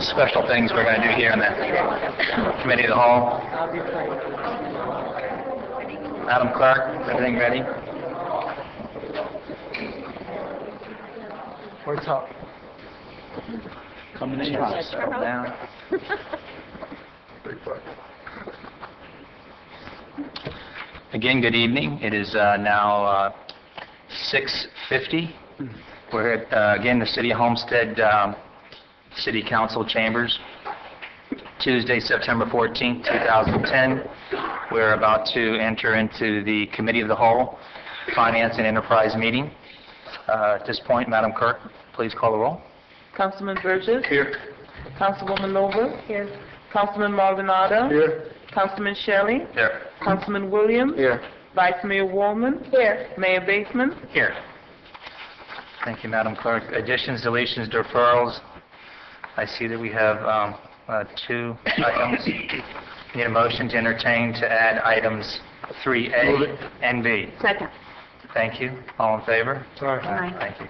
special things we're going to do here in the Committee of the Whole. Madam Clerk, is everything ready? Where's up? Coming in, settle down. Again, good evening. It is now 6:50. We're at, again, the City of Homestead City Council Chambers, Tuesday, September 14th, 2010. We're about to enter into the Committee of the Whole, Finance and Enterprise meeting. At this point, Madam Clerk, please call the roll. Councilman Burgess. Here. Councilwoman Nova. Here. Councilman Maldonado. Here. Councilman Shelley. Here. Councilman Williams. Here. Vice Mayor Woolman. Here. Mayor Bateman. Here. Thank you, Madam Clerk. Additions, deletions, deferrals. I see that we have two items. Need a motion to entertain to add items 3A and B. Second. Thank you. All in favor? Aye. Thank you.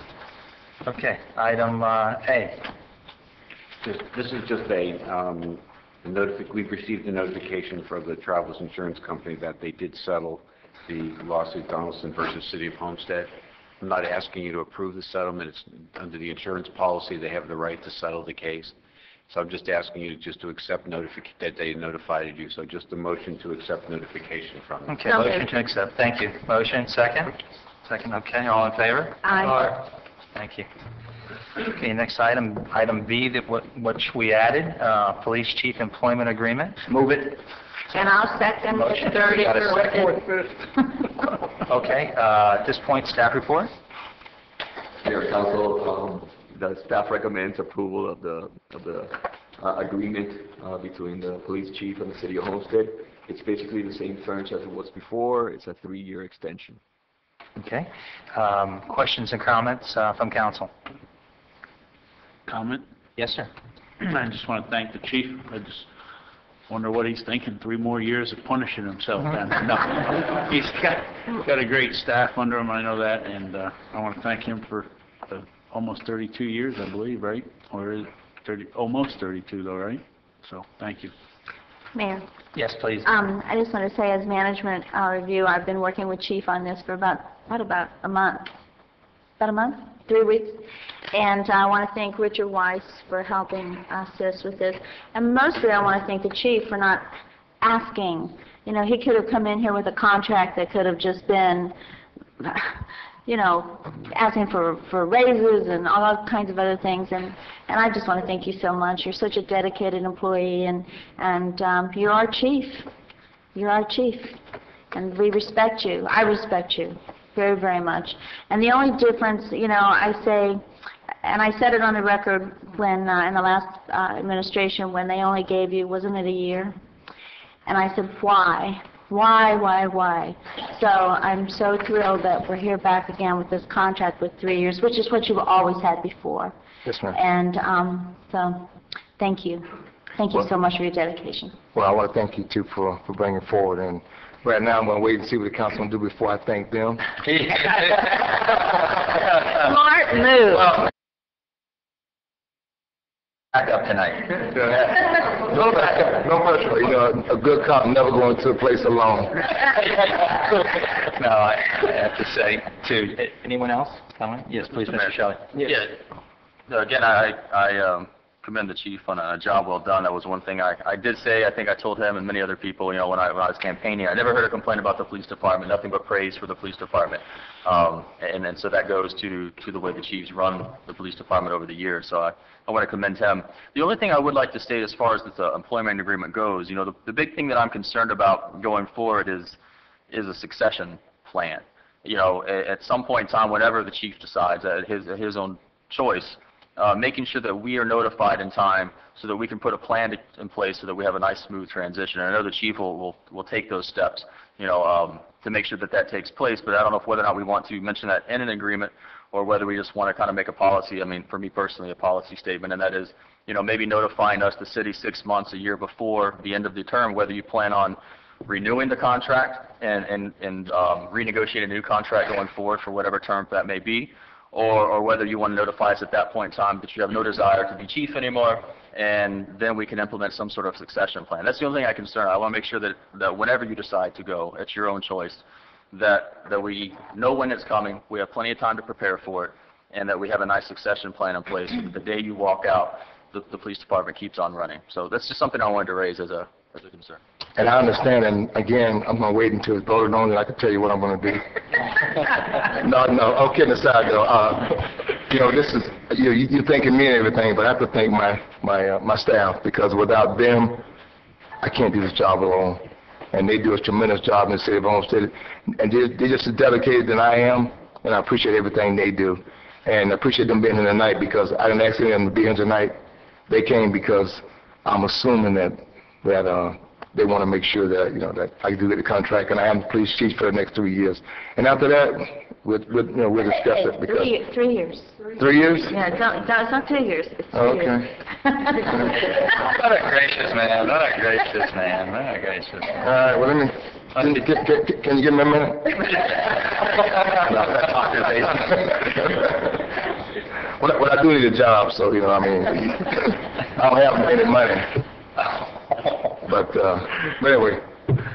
Okay, item A. This is just we've received a notification from the Travelers Insurance Company that they did settle the lawsuit Donaldson versus City of Homestead. I'm not asking you to approve the settlement. It's under the insurance policy. They have the right to settle the case. So I'm just asking you just to accept that they notified you. So just a motion to accept notification from them. Okay, motion to accept. Thank you. Motion, second? Second, okay. All in favor? Aye. Thank you. Okay, next item, item B, which we added, Police Chief Employment Agreement. Move it. And I'll second Motion. the third. Got a Okay, at this point, staff report. Mayor, Council, the staff recommends approval of the agreement between the police chief and the City of Homestead. It's basically the same terms as it was before. It's a 3-year extension. Okay. Questions and comments from council? Comment? Yes, sir. I just want to thank the chief. I just wonder what he's thinking, 3 more years of punishing himself. No, he's got a great staff under him, I know that, and I want to thank him for almost 32 years, I believe, right? Or is it almost 32 though, right? So, thank you. Mayor, Yes, please. I just want to say as management review, I've been working with Chief on this for about a month. About a month? 3 weeks. And I want to thank Richard Weiss for helping assist with this. And mostly I want to thank the Chief for not asking. You know, he could have come in here with a contract that could have just been, you know, asking for raises and all kinds of other things. And I just want to thank you so much. You're such a dedicated employee, and you're our chief. You're our chief. And we respect you. I respect you very, very much. And the only difference, you know, I say, and I said it on the record when in the last administration when they only gave you, wasn't it a year? And I said, why? Why? So I'm so thrilled that we're here back again with this contract with 3 years, which is what you've always had before. Yes, ma'am. And so thank you. Thank you so much for your dedication. Well, I want to thank you, too, for bringing forward. And right now I'm going to wait and see what the council will do before I thank them. Smart move. Well, back up tonight. No pressure. You know, a good cop never go into a place alone. No, I have to say, too. Anyone else? Comment? Yes, please, Mr. Shelley. Yeah. Again, I commend the chief on a job well done. That was one thing I did say. I think I told him and many other people, you know, when I was campaigning, I never heard a complaint about the police department. Nothing but praise for the police department. And so that goes to the way the chief's run the police department over the years. So I want to commend him. The only thing I would like to state as far as the employment agreement goes, you know, the big thing that I'm concerned about going forward is a succession plan. You know, at some point in time, whenever the chief decides at his own choice, making sure that we are notified in time so that we can put a plan in place so that we have a nice, smooth transition. And I know the chief will take those steps, you know, to make sure that takes place. But I don't know whether or not we want to mention that in an agreement or whether we just want to kind of make a policy. I mean, for me personally, a policy statement, and that is, you know, maybe notifying us, the city, 6 months, a year before the end of the term, whether you plan on renewing the contract and renegotiating a new contract going forward for whatever term that may be, or whether you want to notify us at that point in time that you have no desire to be chief anymore, and then we can implement some sort of succession plan. That's the only thing I'm concerned. I want to make sure that whenever you decide to go, it's your own choice, that we know when it's coming, we have plenty of time to prepare for it, and that we have a nice succession plan in place. So that the day you walk out, the police department keeps on running. So that's just something I wanted to raise as a concern. And I understand, and again, I'm going to wait until it's voted on, and I can tell you what I'm going to do. No, all kidding aside, though, this is, you're thanking me and everything, but I have to thank my staff, because without them, I can't do this job alone. And they do a tremendous job in the city of Homestead, and they're just as dedicated than I am, and I appreciate everything they do. And I appreciate them being here tonight, because I didn't ask them to be here tonight. They came because I'm assuming that they want to make sure that, that I do get the contract, and I am the police chief for the next 3 years. And after that, we'll discuss it. Because 3 years. 3 years? Yeah, it's not 2 years. It's 3 Okay. years. What a gracious man, what a gracious man, what a gracious man. All right, well, can you give me a minute? Well, I do need a job, so, I don't have any money. But anyway,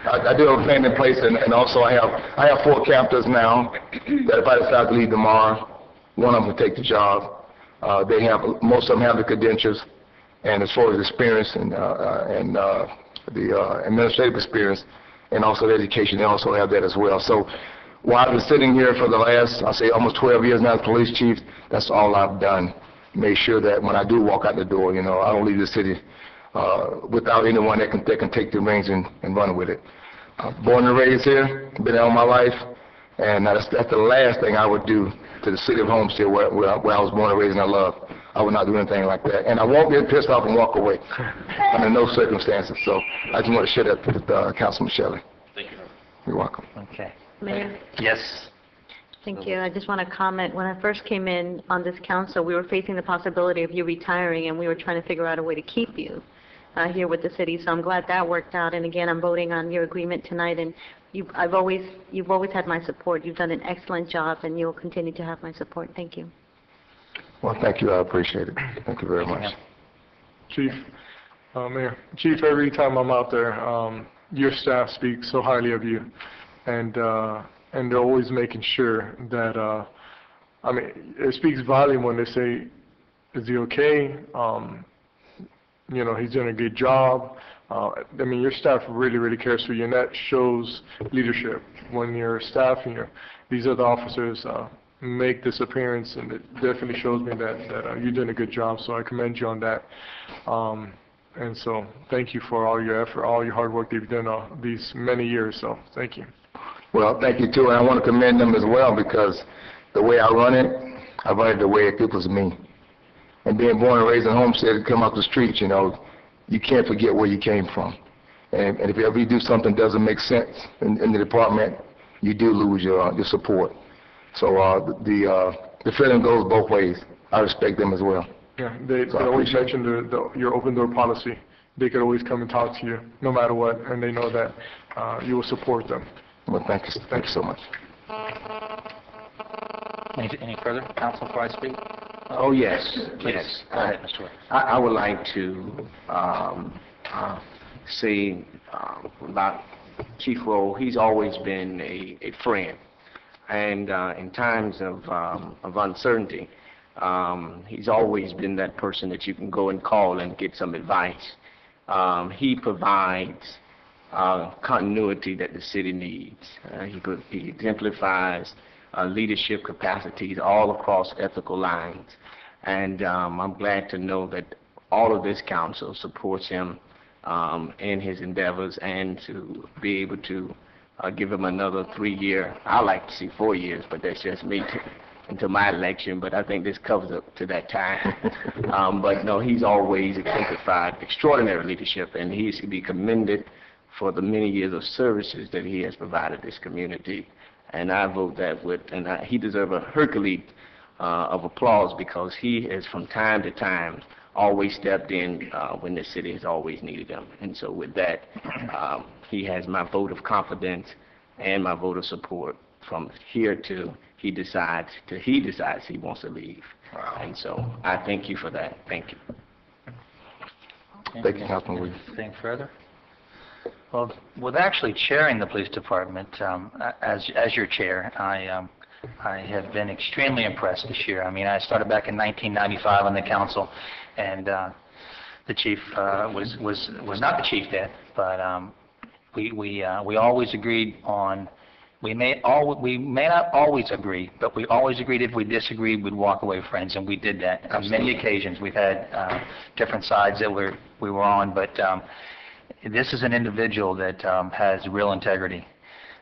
I do have a plan in place, and also I have 4 captors now that if I decide to leave tomorrow, one of them will take the job. Most of them have the credentials, and as far as experience and the administrative experience, and also the education, they also have that as well. So while I've been sitting here for the last, I'll say almost 12 years now as police chief, that's all I've done. Make sure that when I do walk out the door, I don't leave the city without anyone that can take the reins and run with it. Born and raised here, been here all my life, and that's the last thing I would do to the city of Homestead where I was born and raised and I love. I would not do anything like that. And I won't get pissed off and walk away under no circumstances. So I just want to share that with Councilman Shelley. Thank you. You're welcome. Okay. Mayor? Yes. Thank you. I just want to comment, when I first came in on this council, we were facing the possibility of you retiring, and we were trying to figure out a way to keep you here with the city. So I'm glad that worked out. And again, I'm voting on your agreement tonight, and you've always had my support. You've done an excellent job, and you'll continue to have my support. Thank you. Well, thank you. I appreciate it. Thank you very much. Chief, Mayor, Chief, every time I'm out there, your staff speaks so highly of you, and they're always making sure that, it speaks volume when they say, is he okay? He's doing a good job. Your staff really, really cares for you, and that shows leadership when your staff and these other officers make this appearance, and it definitely shows me that you're doing a good job, so I commend you on that. And so thank you for all your effort, all your hard work that you've done these many years, so thank you. Well, thank you, too, and I want to commend them as well, because the way I run it the way it people's me. And being born and raised in Homestead, come off the streets, you can't forget where you came from. And if ever you do something that doesn't make sense in the department, you do lose your support. So the feeling goes both ways. I respect them as well. Yeah, they always mention your open door policy. They could always come and talk to you, no matter what, and they know that you will support them. Well, thank you. Thank you so much. Any further, counsel, before I speak? Oh, yes. Please. Yes. Go ahead, Mr. Wood. I would like to say about Chief Rowe. He's always been a friend. And in times of uncertainty, he's always been that person that you can go and call and get some advice. He provides continuity that the city needs. He exemplifies leadership capacities all across ethical lines. And I'm glad to know that all of this council supports him in his endeavors, and to be able to give him another 3-year. I like to see 4 years, but that's just me until my election, but I think this covers up to that time. But no, he's always exemplified extraordinary leadership, and he's to be commended for the many years of services that he has provided this community. And I vote that he deserves a Hercules of applause, because he has from time to time always stepped in when the city has always needed him. And so with that, he has my vote of confidence and my vote of support from here to he decides he wants to leave. Wow. And so I thank you for that. Thank you. Thank you, Councilman Williams. Anything further? Well, with actually chairing the police department, as your chair, I have been extremely impressed this year. I mean, I started back in 1995 on the council, and the chief was not the chief then, but we always agreed on. We may not always agree, but we always agreed if we disagreed, we'd walk away friends, and we did that on many occasions. We've had different sides that we were on, but this is an individual that has real integrity.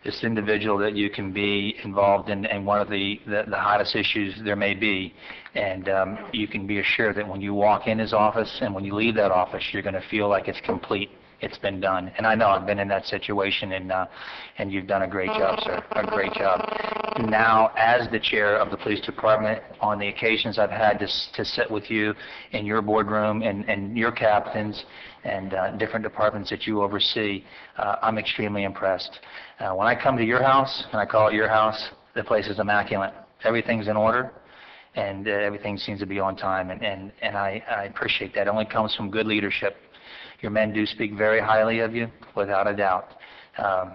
This individual that you can be involved in one of the hottest issues there may be, and you can be assured that when you walk in his office and when you leave that office, you're going to feel like it's complete. It's been done. And I know I've been in that situation, and you've done a great job, sir, a great job. Now, as the chair of the police department, on the occasions I've had to sit with you in your boardroom and your captains and different departments that you oversee, I'm extremely impressed. When I come to your house, and I call it your house, the place is immaculate. Everything's in order, and everything seems to be on time, and I appreciate that. It only comes from good leadership. Your men do speak very highly of you, without a doubt.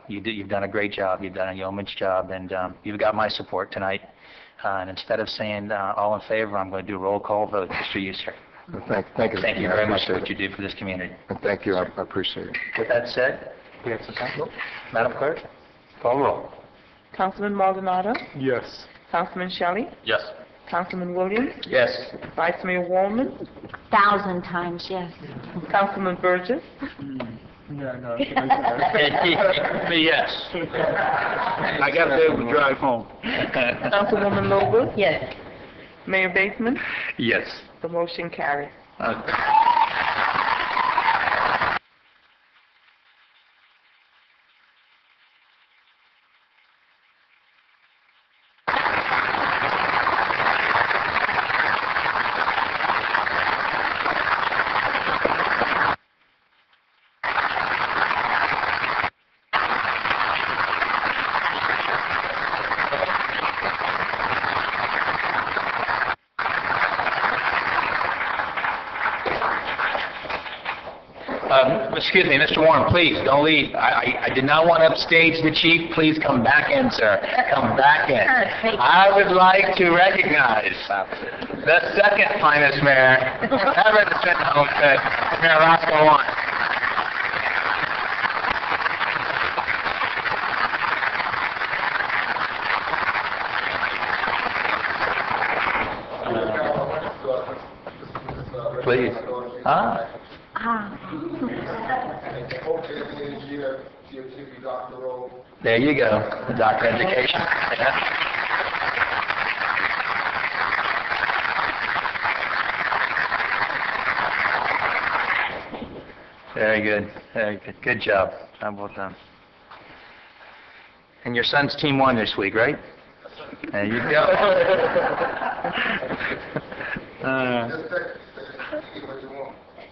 You've done a great job. You've done a yeoman's job, and you've got my support tonight. And instead of saying all in favor, I'm going to do a roll call vote just for you, sir. Thank you. Thank you very much for what you do for this community. Thank you. I appreciate it. With that said, we have some time. Madam Clerk, call roll. Councilman Maldonado, Yes. Councilman Shelley, Yes. Councilman Williams, Yes. Vice Mayor Woolman, 1,000 times, yes. Councilman Burgess, Yes. I got to be able to drive home. Councilwoman Noble, Yes. Mayor Bateman. Yes. The motion carries. Excuse me, Mr. Warren, please, don't leave. I did not want to upstage the chief. Please come back in, sir. Come back in. I would like to recognize the second finest mayor ever to sit in Homestead, Mayor Roscoe Warren. Please. Ah. There you go, doctor of education. Yeah. Very good, very good. Good job. Job well done. And your son's team won this week, right? There you go.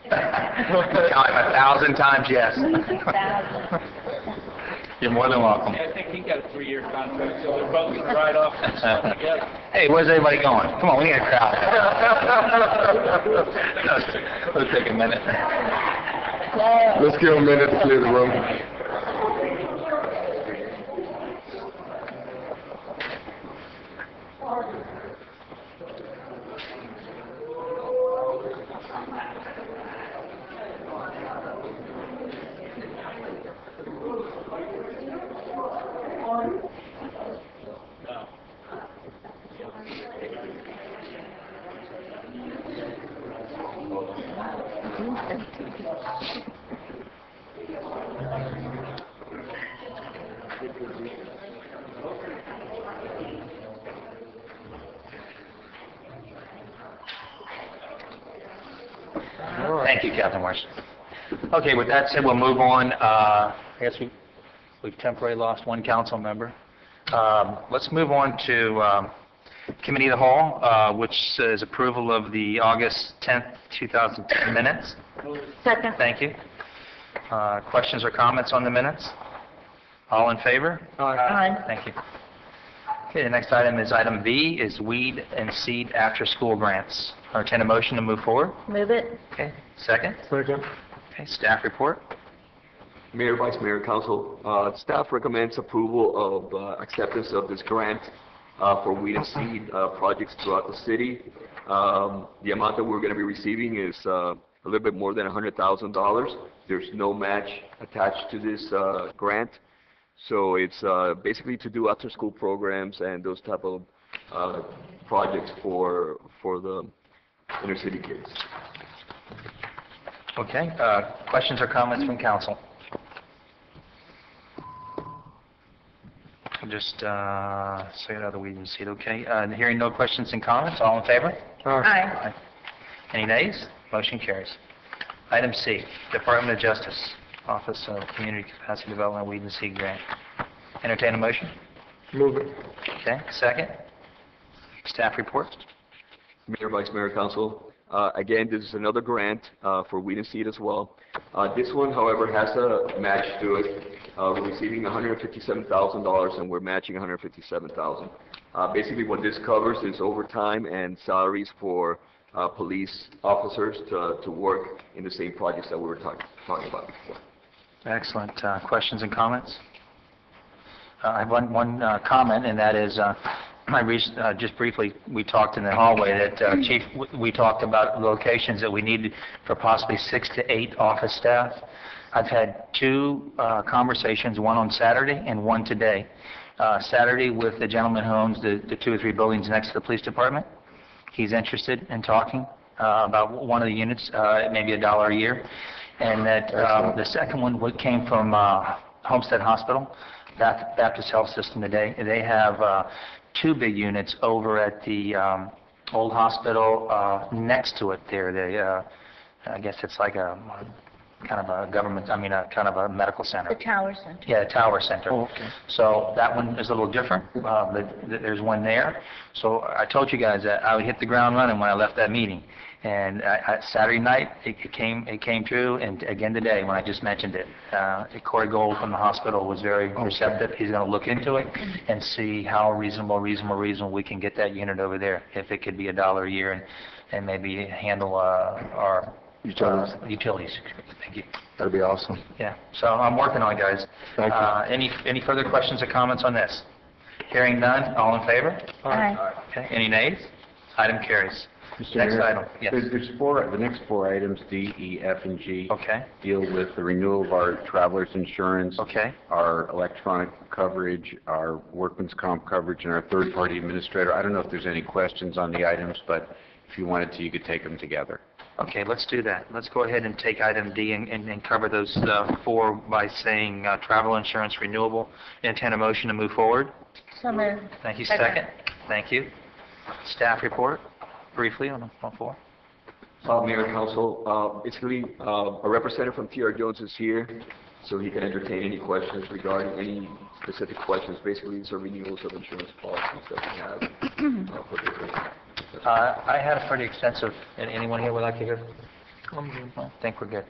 Tell him 1,000 times yes. You're more than welcome. I think he got a 3-year contract, so they're both going to ride off together. Hey, where's everybody going? Come on, we need a crowd. Let's take a minute. Let's give a minute to clear the room. Thank you, Captain Morris. Okay, with that said, we'll move on. I guess we've temporarily lost one council member. Let's move on to Committee of the Whole, which is approval of the August 10th, 2010 minutes. Second. Thank you. Questions or comments on the minutes? All in favor? Aye. Thank you. Okay, the next item is item V, is weed and seed after-school grants. Entertain a motion to move forward. Move it. Okay, second. Second. Okay, staff report. Mayor, Vice Mayor, Council, staff recommends approval of acceptance of this grant for weed and seed projects throughout the city. The amount that we're going to be receiving is a little bit more than $100,000. There's no match attached to this grant, so it's basically to do after-school programs and those type of projects for the inner city kids. Okay, questions or comments from council? Just say it out of the weed and seed, okay? Hearing no questions and comments, all in favor? Aye. Any nays? Motion carries. Item C, Department of Justice, Office of Community Capacity Development Weed and Seed Grant. Entertain a motion? Move it. Okay, second. Staff report. Mayor, Vice Mayor, Council, again, this is another grant for weed and seed as well. This one, however, has a match to it. We're receiving $157,000 and we're matching $157,000. Basically, what this covers is overtime and salaries for police officers to work in the same projects that we were talking about before. Excellent. Questions and comments? I have one comment, and that is, just briefly, we talked in the hallway that, Chief, we talked about locations that we needed for possibly 6 to 8 office staff. I've had 2 conversations, one on Saturday and one today. Saturday with the gentleman who owns the 2 or 3 buildings next to the police department. He's interested in talking about one of the units, maybe $1 a year. And that the second one came from Homestead Hospital, Baptist Health System today. They have 2 big units over at the old hospital next to it there. I guess it's like a kind of a government, kind of a medical center. The Tower Center. Yeah, the Tower Center. Oh, okay. So that one is a little different, but there's one there. So I told you guys that I would hit the ground running when I left that meeting. And Saturday night, it came true, and again today when I just mentioned it. Corey Gold from the hospital was very receptive. He's going to look into it and see how reasonable we can get that unit over there, if it could be $1 a year and maybe handle our utilities. Thank you. That'd be awesome. Yeah, so I'm working on it, guys. Thank you. Any further questions or comments on this? Hearing none, all in favor? Aye. Okay, any nays? Item carries. Mr. Next Mayor, item, yes. There's the next 4 items, D, E, F, and G. Okay, Deal with the renewal of our traveler's insurance, okay. our electronic coverage, our workman's comp coverage, and our third-party administrator. I don't know if there's any questions on the items, but if you wanted to, you could take them together. Okay, let's do that. Let's go ahead and take item D and cover those 4 by saying travel insurance renewable. Entertain a motion to move forward. So moved. Thank you. Second. Thank you. Staff report, briefly on 4. Mayor and Council, basically, a representative from T.R. Jones is here, so he can entertain any questions regarding any specific questions. Basically, these are renewals of insurance policies that we have for the I had a pretty extensive, anyone here would like to hear? I think we're good.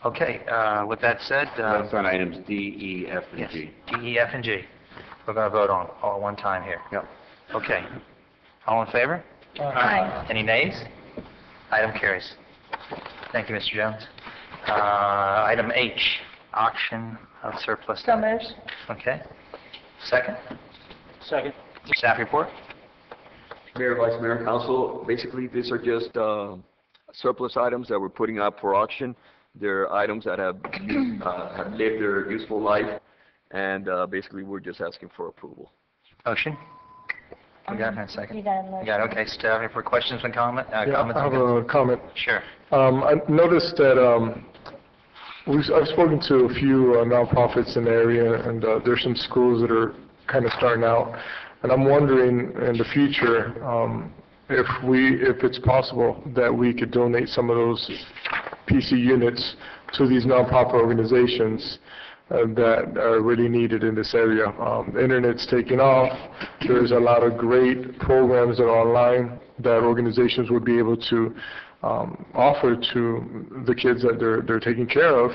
Okay, with that said... That's on items D, E, F, and yes, G. D, E, F, and G. We're going to vote on all at one time here. Yep. Okay. All in favor? Aye. Any nays? Item carries. Thank you, Mr. Jones. Item H, auction of surplus. So moved. Okay. Second? Second. Staff report? Mayor, Vice Mayor, Council, basically these are just surplus items that we're putting up for auction. They're items that have lived their useful life, and basically we're just asking for approval. Motion? We got it in a second. You got a motion. You got it. Okay, staff report, questions and comments? Yeah, Comments? I have a comment. Sure. I noticed that I've spoken to a few nonprofits in the area, and there's some schools that are kind of starting out. And I'm wondering in the future if it's possible that we could donate some of those PC units to these nonprofit organizations that are really needed in this area. The internet's taking off. There's a lot of great programs that are online that organizations would be able to offer to the kids that they're taking care of.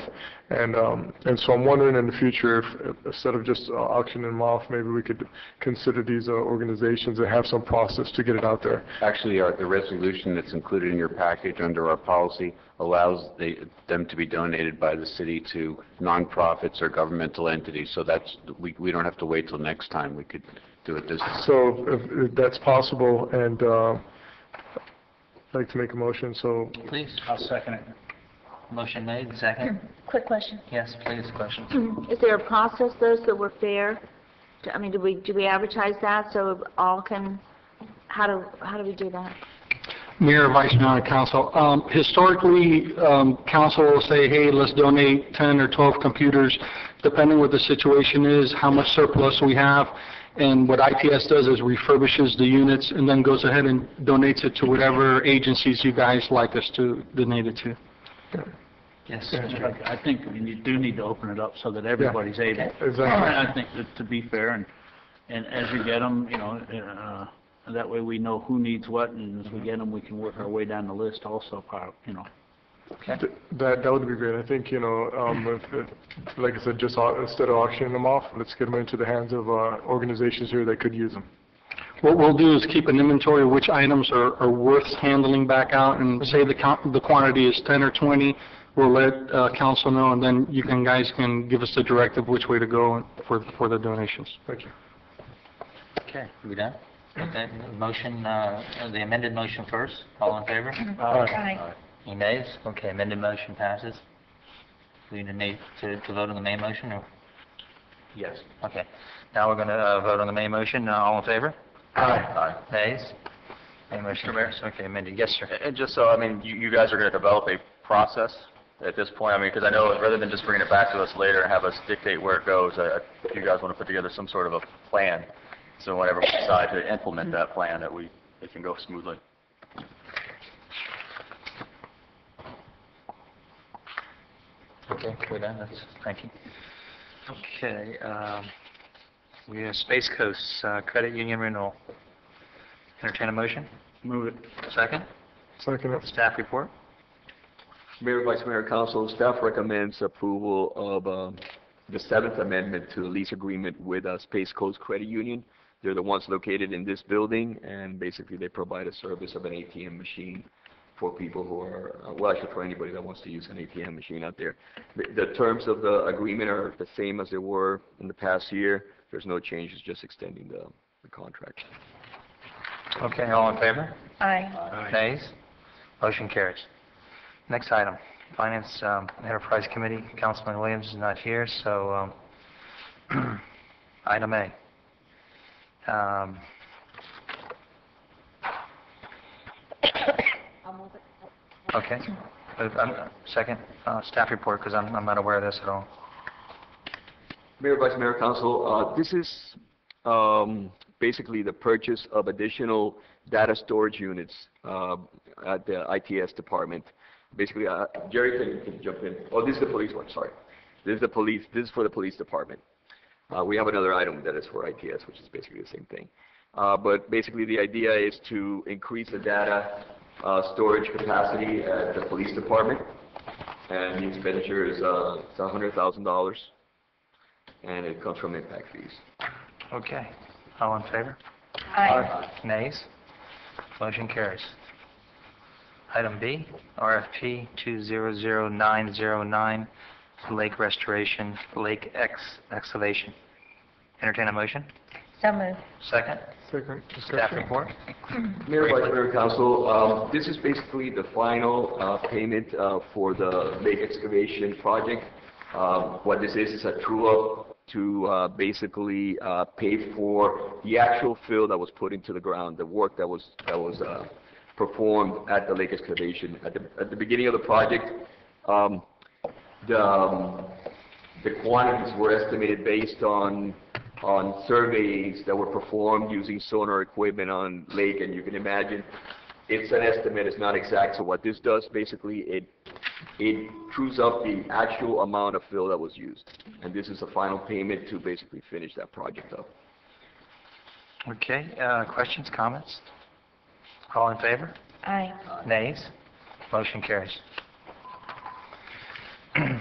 And so I'm wondering in the future if instead of just auctioning them off, maybe we could consider these organizations and have some process to get it out there. Actually, the resolution that's included in your package under our policy allows them to be donated by the city to nonprofits or governmental entities. So we don't have to wait till next time. We could do it this time. So if that's possible, and I'd like to make a motion, so Please. I'll second it. Motion made, second. Quick question. Yes, please, question. Is there a process, though, so we're fair? I mean, do we advertise that so all can, how do we do that? Mayor, Vice Mayor, and Council. Historically, Council will say, hey, let's donate 10 or 12 computers, depending what the situation is, how much surplus we have. And what ITS does is refurbishes the units and then goes ahead and donates it to whatever agencies you guys like us to donate it to. Yes. I think you do need to open it up so that everybody's able. Exactly. I think that to be fair, and as you get them, that way we know who needs what, and as we get them, we can work our way down the list also, That would be great. I think, like I said, just instead of auctioning them off, let's get them into the hands of organizations here that could use them. What we'll do is keep an inventory of which items are worth handling back out, and say the quantity is 10 or 20. We'll let council know, and then you guys can give us the directive which way to go for the donations. Thank you. Okay, we done? Okay, motion, the amended motion first. All in favor? Aye. Any nays? Okay, amended motion passes. We need to vote on the main motion, or? Yes. Okay. Now we're going to vote on the main motion. All in favor? Aye. Nays? Main motion. Okay, amended. Yes, sir. And just so, you guys are going to develop a process at this point, because I know rather than just bringing it back to us later and have us dictate where it goes, you guys want to put together some sort of a plan, so whenever we decide to implement that plan, that it can go smoothly. Okay, we're done. Thank you. Okay, we have Space Coast Credit Union renewal. Entertain a motion? Move it. Second? Second. Staff report? Mayor, Vice Mayor, Council, staff recommends approval of the 7th Amendment to the lease agreement with Space Coast Credit Union. They're the ones located in this building, and basically they provide a service of an ATM machine for people who are, well, actually for anybody that wants to use an ATM machine out there. The terms of the agreement are the same as they were in the past year. There's no changes, just extending the contract. Okay, all in favor? Aye. Nays? Motion carries. Next item, Finance Enterprise Committee. Councilman Williams is not here, so item A. Okay. Second, staff report, because I'm not aware of this at all. Mayor, Vice Mayor, Council, this is basically the purchase of additional data storage units at the ITS department. Basically, Jerry can jump in. Oh, this is the police one, sorry. This is for the police department. We have another item that is for ITS, which is basically the same thing. But basically the idea is to increase the data storage capacity at the police department. And the expenditure is it's $100,000, and it comes from impact fees. Okay. All in favor? Aye. Nays? Motion carries. Item B, RFP 200909, lake restoration, lake excavation. Entertain a motion? So moved. Second? Second. Staff report? Mayor, Vice Mayor, Council, this is basically the final payment for the lake excavation project. What this is a true-up to basically pay for the actual fill that was put into the ground, the work that was performed at the lake excavation. At the beginning of the project, the quantities were estimated based on surveys that were performed using sonar equipment on lake, and you can imagine it's an estimate, it's not exact. So what this does, basically, it trues up the actual amount of fill that was used. And this is a final payment to basically finish that project up. Okay, questions, comments? All in favor? Aye. Nays? Motion carries.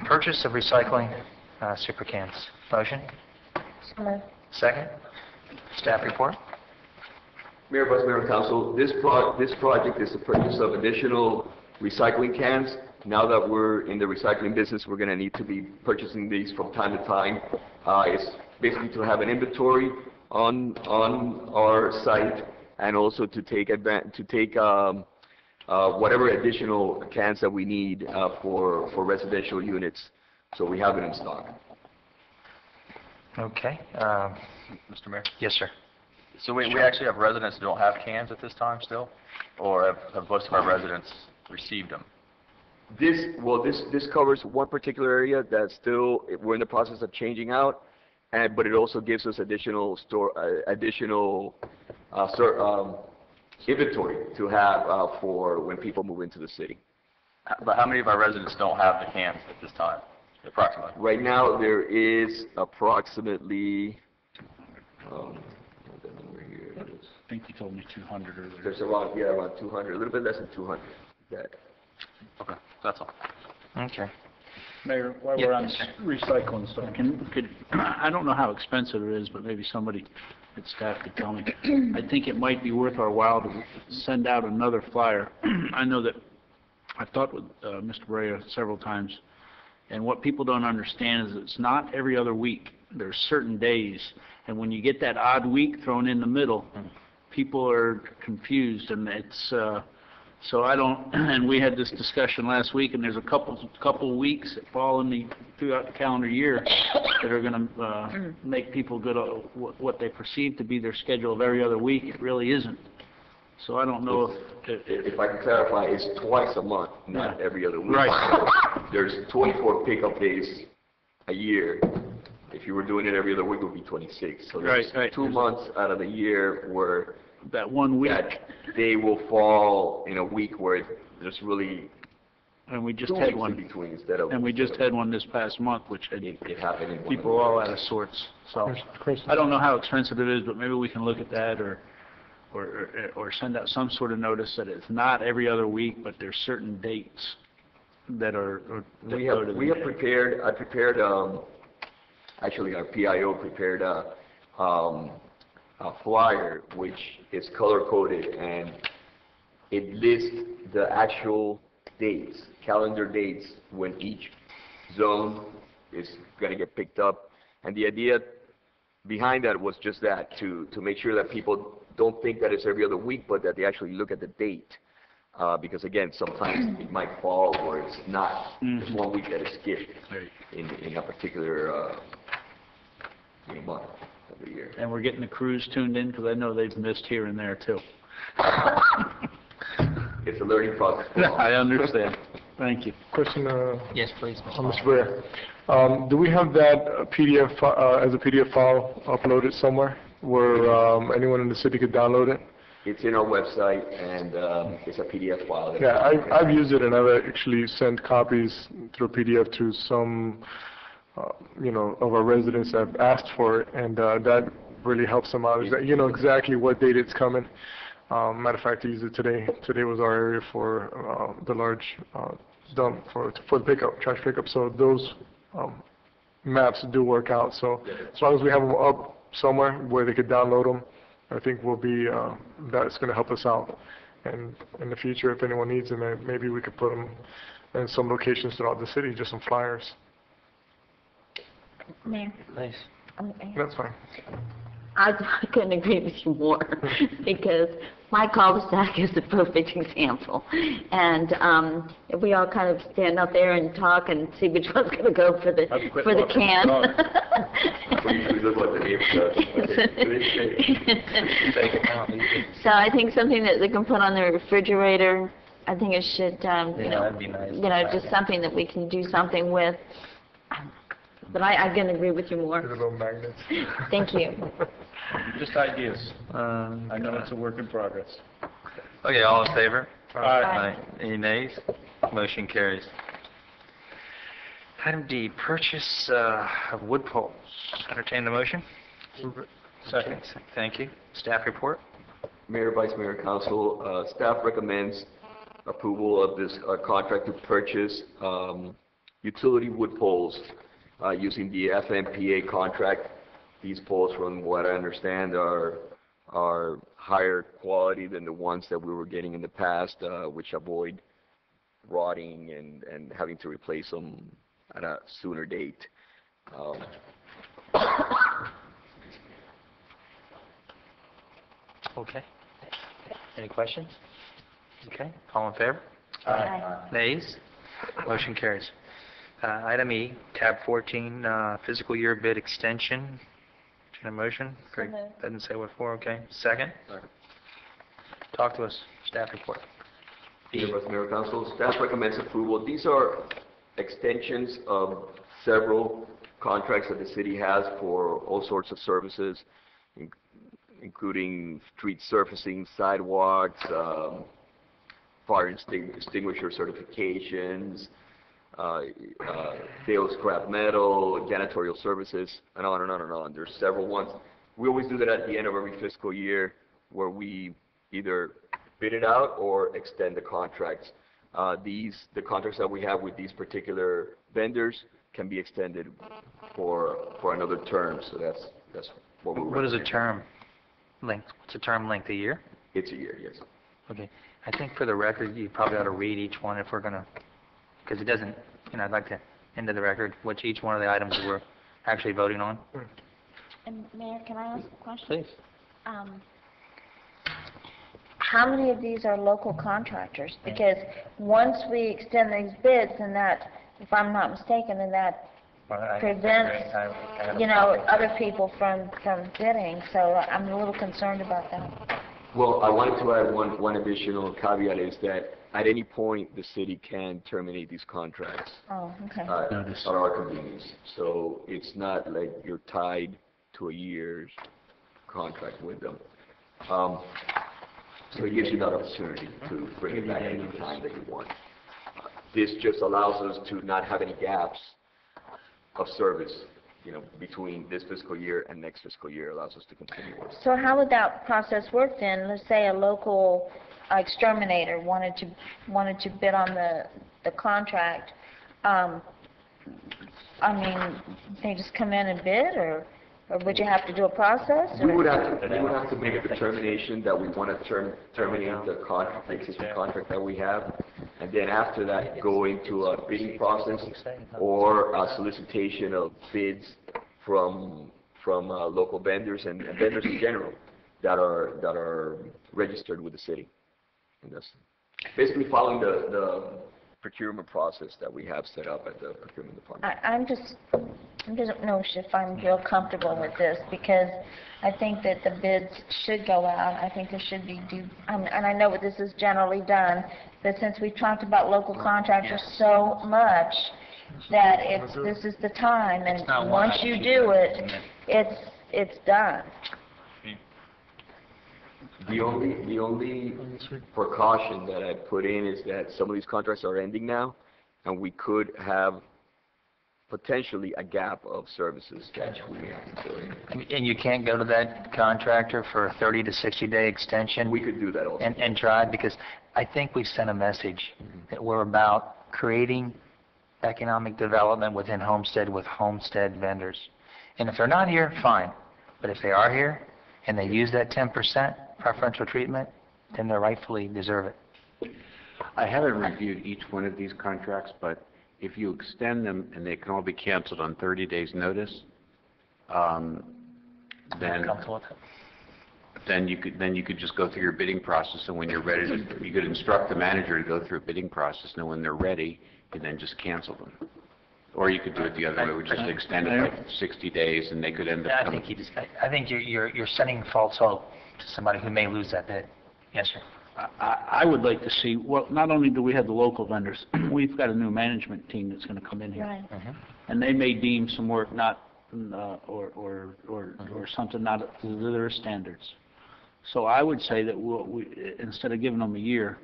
Purchase of recycling super cans. Motion? So moved. Second? Staff report? Mayor, Vice Mayor, and Council, this project is the purchase of additional recycling cans. Now that we're in the recycling business, we're going to need to be purchasing these from time to time. It's basically to have an inventory on our site, and also to take whatever additional cans that we need for residential units, so we have it in stock. Okay. Mr. Mayor? Yes, sir. So we actually have residents who don't have cans at this time still? Or have most of our residents received them? This covers one particular area that still, we're in the process of changing out, but it also gives us additional inventory to have for when people move into the city. But how many of our residents don't have the cans at this time, approximately? Right now, there is approximately, I think you told me 200 earlier. there's around 200, a little bit less than 200. Okay, that's all. Okay. Mayor, while Yeah, we're on yes, sir. recycling stuff, I don't know how expensive it is, but maybe somebody at staff could tell me. I think it might be worth our while to send out another flyer. I know that I've talked with Mr. Brea several times, and what people don't understand is it's not every other week. There's certain days, and when you get that odd week thrown in the middle, people are confused, and it's so I don't. And we had this discussion last week, and there's a couple weeks that fall throughout the calendar year that are going to make people go to what they perceive to be their schedule of every other week. It really isn't. So I don't know if I can clarify, it's twice a month, not every other week. Right. There's 24 pickup days a year. If you were doing it every other week, it would be 26. So there's Right. 2 months out of the year where that 1 week. that they will fall in a week where there's really And we just 2 had weeks in one. between instead of. And we just had one this past month, which had It happened in one people all out of sorts. So Question. I don't know how expensive it is, but maybe we can look at that or send out some sort of notice that it's not every other week, but there's certain dates that are. that We go to have the- prepared. I prepared. Actually, our PIO prepared a flyer which is color coded, and it lists the actual dates, calendar dates, when each zone is going to get picked up. And the idea behind that was just that, to make sure that people don't think that it's every other week, but that they actually look at the date. Because again, sometimes it might fall or it's not. There's 1 week that is skipped Right. in a particular month of the year. And we're getting the crews tuned in, because I know they've missed here and there too. It's a learning process. I understand. Thank you. Question, Yes, please. Mr. Brea. Do we have that PDF, as a PDF file uploaded somewhere where anyone in the city could download it? It's in our website, and it's a PDF file. Yeah, I've used it, and I've actually sent copies through PDF to some, of our residents that have asked for it, and that really helps them out. Is that you know exactly what date it's coming. Matter of fact, I used it today. Today was our area for the large dump for the pickup, trash pickup. So those maps do work out. So as long as we have them up somewhere where they could download them, I think we'll be, that's going to help us out. And in the future, if anyone needs them, maybe we could put them in some locations throughout the city, just some flyers. Mayor. Please. That's fine. I couldn't agree with you more, because my cul-de-sac is the perfect example. And if we all kind of stand up there and talk and see which one's going to go for the can. We look like the neighbors. So I think something that they can put on the refrigerator, I think it should, that'd be nice. just something that we can do something with. But I can agree with you more. The little magnets. Thank you. Just ideas. I know it's a work in progress. Okay, all in favor? Aye. Any nays? Motion carries. Item D, purchase of wood poles. Entertain the motion. Second. Thank you. Staff report. Mayor, Vice Mayor, Council, staff recommends approval of this contract to purchase utility wood poles using the FMPA contract. These poles, from what I understand, are higher quality than the ones that we were getting in the past, which avoid rotting and having to replace them at a sooner date. Okay. Any questions? Okay, all in favor? Aye. Nays? Motion carries. Item E, tab 14, fiscal year bid extension. Can I motion? Great. moved. Doesn't say what for, okay. Second? Talk to us, staff report. Members of Mayor Council, staff recommends approval. These are extensions of several contracts that the city has for all sorts of services, including street surfacing, sidewalks, fire extinguisher certifications, sales scrap metal, janitorial services, and on and on and on. There's several ones. We always do that at the end of every fiscal year, where we either bid it out or extend the contracts. The contracts that we have with these particular vendors can be extended for another term. So that's what we're. What is a term length? What's a term length, a year? It's a year, yes. Okay. I think for the record, you probably ought to read each one if we're going to, because it doesn't, I'd like to into the record which each one of the items we're actually voting on. And Mayor, can I ask a question? Please. How many of these are local contractors? Because once we extend these bids, then that, if I'm not mistaken, then that prevents, other people from bidding. So I'm a little concerned about that. Well, I wanted to add one additional caveat, is that at any point the city can terminate these contracts Oh, okay. at our convenience. So it's not like you're tied to a year's contract with them. So it gives you that opportunity to bring it back any time that you want. This just allows us to not have any gaps of service, between this fiscal year and next fiscal year. Allows us to continue working. So how would that process work then? Let's say a local exterminator wanted to bid on the contract. They just come in and bid, or would you have to do a process? We would have to make a determination that we want to terminate the existing contract that we have, and then after that go into a bidding process or a solicitation of bids from local vendors and vendors in general that are registered with the city. And that's basically following the procurement process that we have set up at the procurement department. I don't know if I'm real comfortable with this, because I think that the bids should go out. I think there should be and I know this is generally done, but since we've talked about local contractors so much, that this is the time, and once you do it, it's done. The only precaution that I put in is that some of these contracts are ending now, and we could have potentially a gap of services that we may have to fill in. And you can't go to that contractor for a 30 to 60-day extension? We could do that also. And try, because I think we've sent a message that we're about creating economic development within Homestead with Homestead vendors. And if they're not here, fine. But if they are here and they use that 10% preferential treatment, then they rightfully deserve it. I haven't reviewed each one of these contracts, but if you extend them and they can all be canceled on 30 days' notice, then you could just go through your bidding process, and when you're ready, you could instruct the manager to go through a bidding process, and when they're ready, you then just cancel them. Or you could do it the other way, which is extend it like 60 days, and they could end up coming. I think you're sending false hope to somebody who may lose that bid. Yes, sir. I would like to see, well, not only do we have the local vendors, we've got a new management team that's going to come in here. Right. And they may deem some work not, or something not up to their standards. So I would say that instead of giving them a year,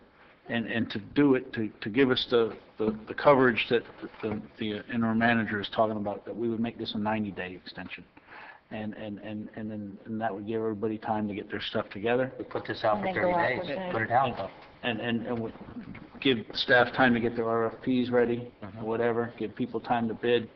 and to do it, to give us the coverage that the interim manager is talking about, that we would make this a 90-day extension. And that would give everybody time to get their stuff together. We put this out for And then 30 go out days. for 30. Put it out, though. and we give staff time to get their RFPs ready, or whatever, give people time to bid,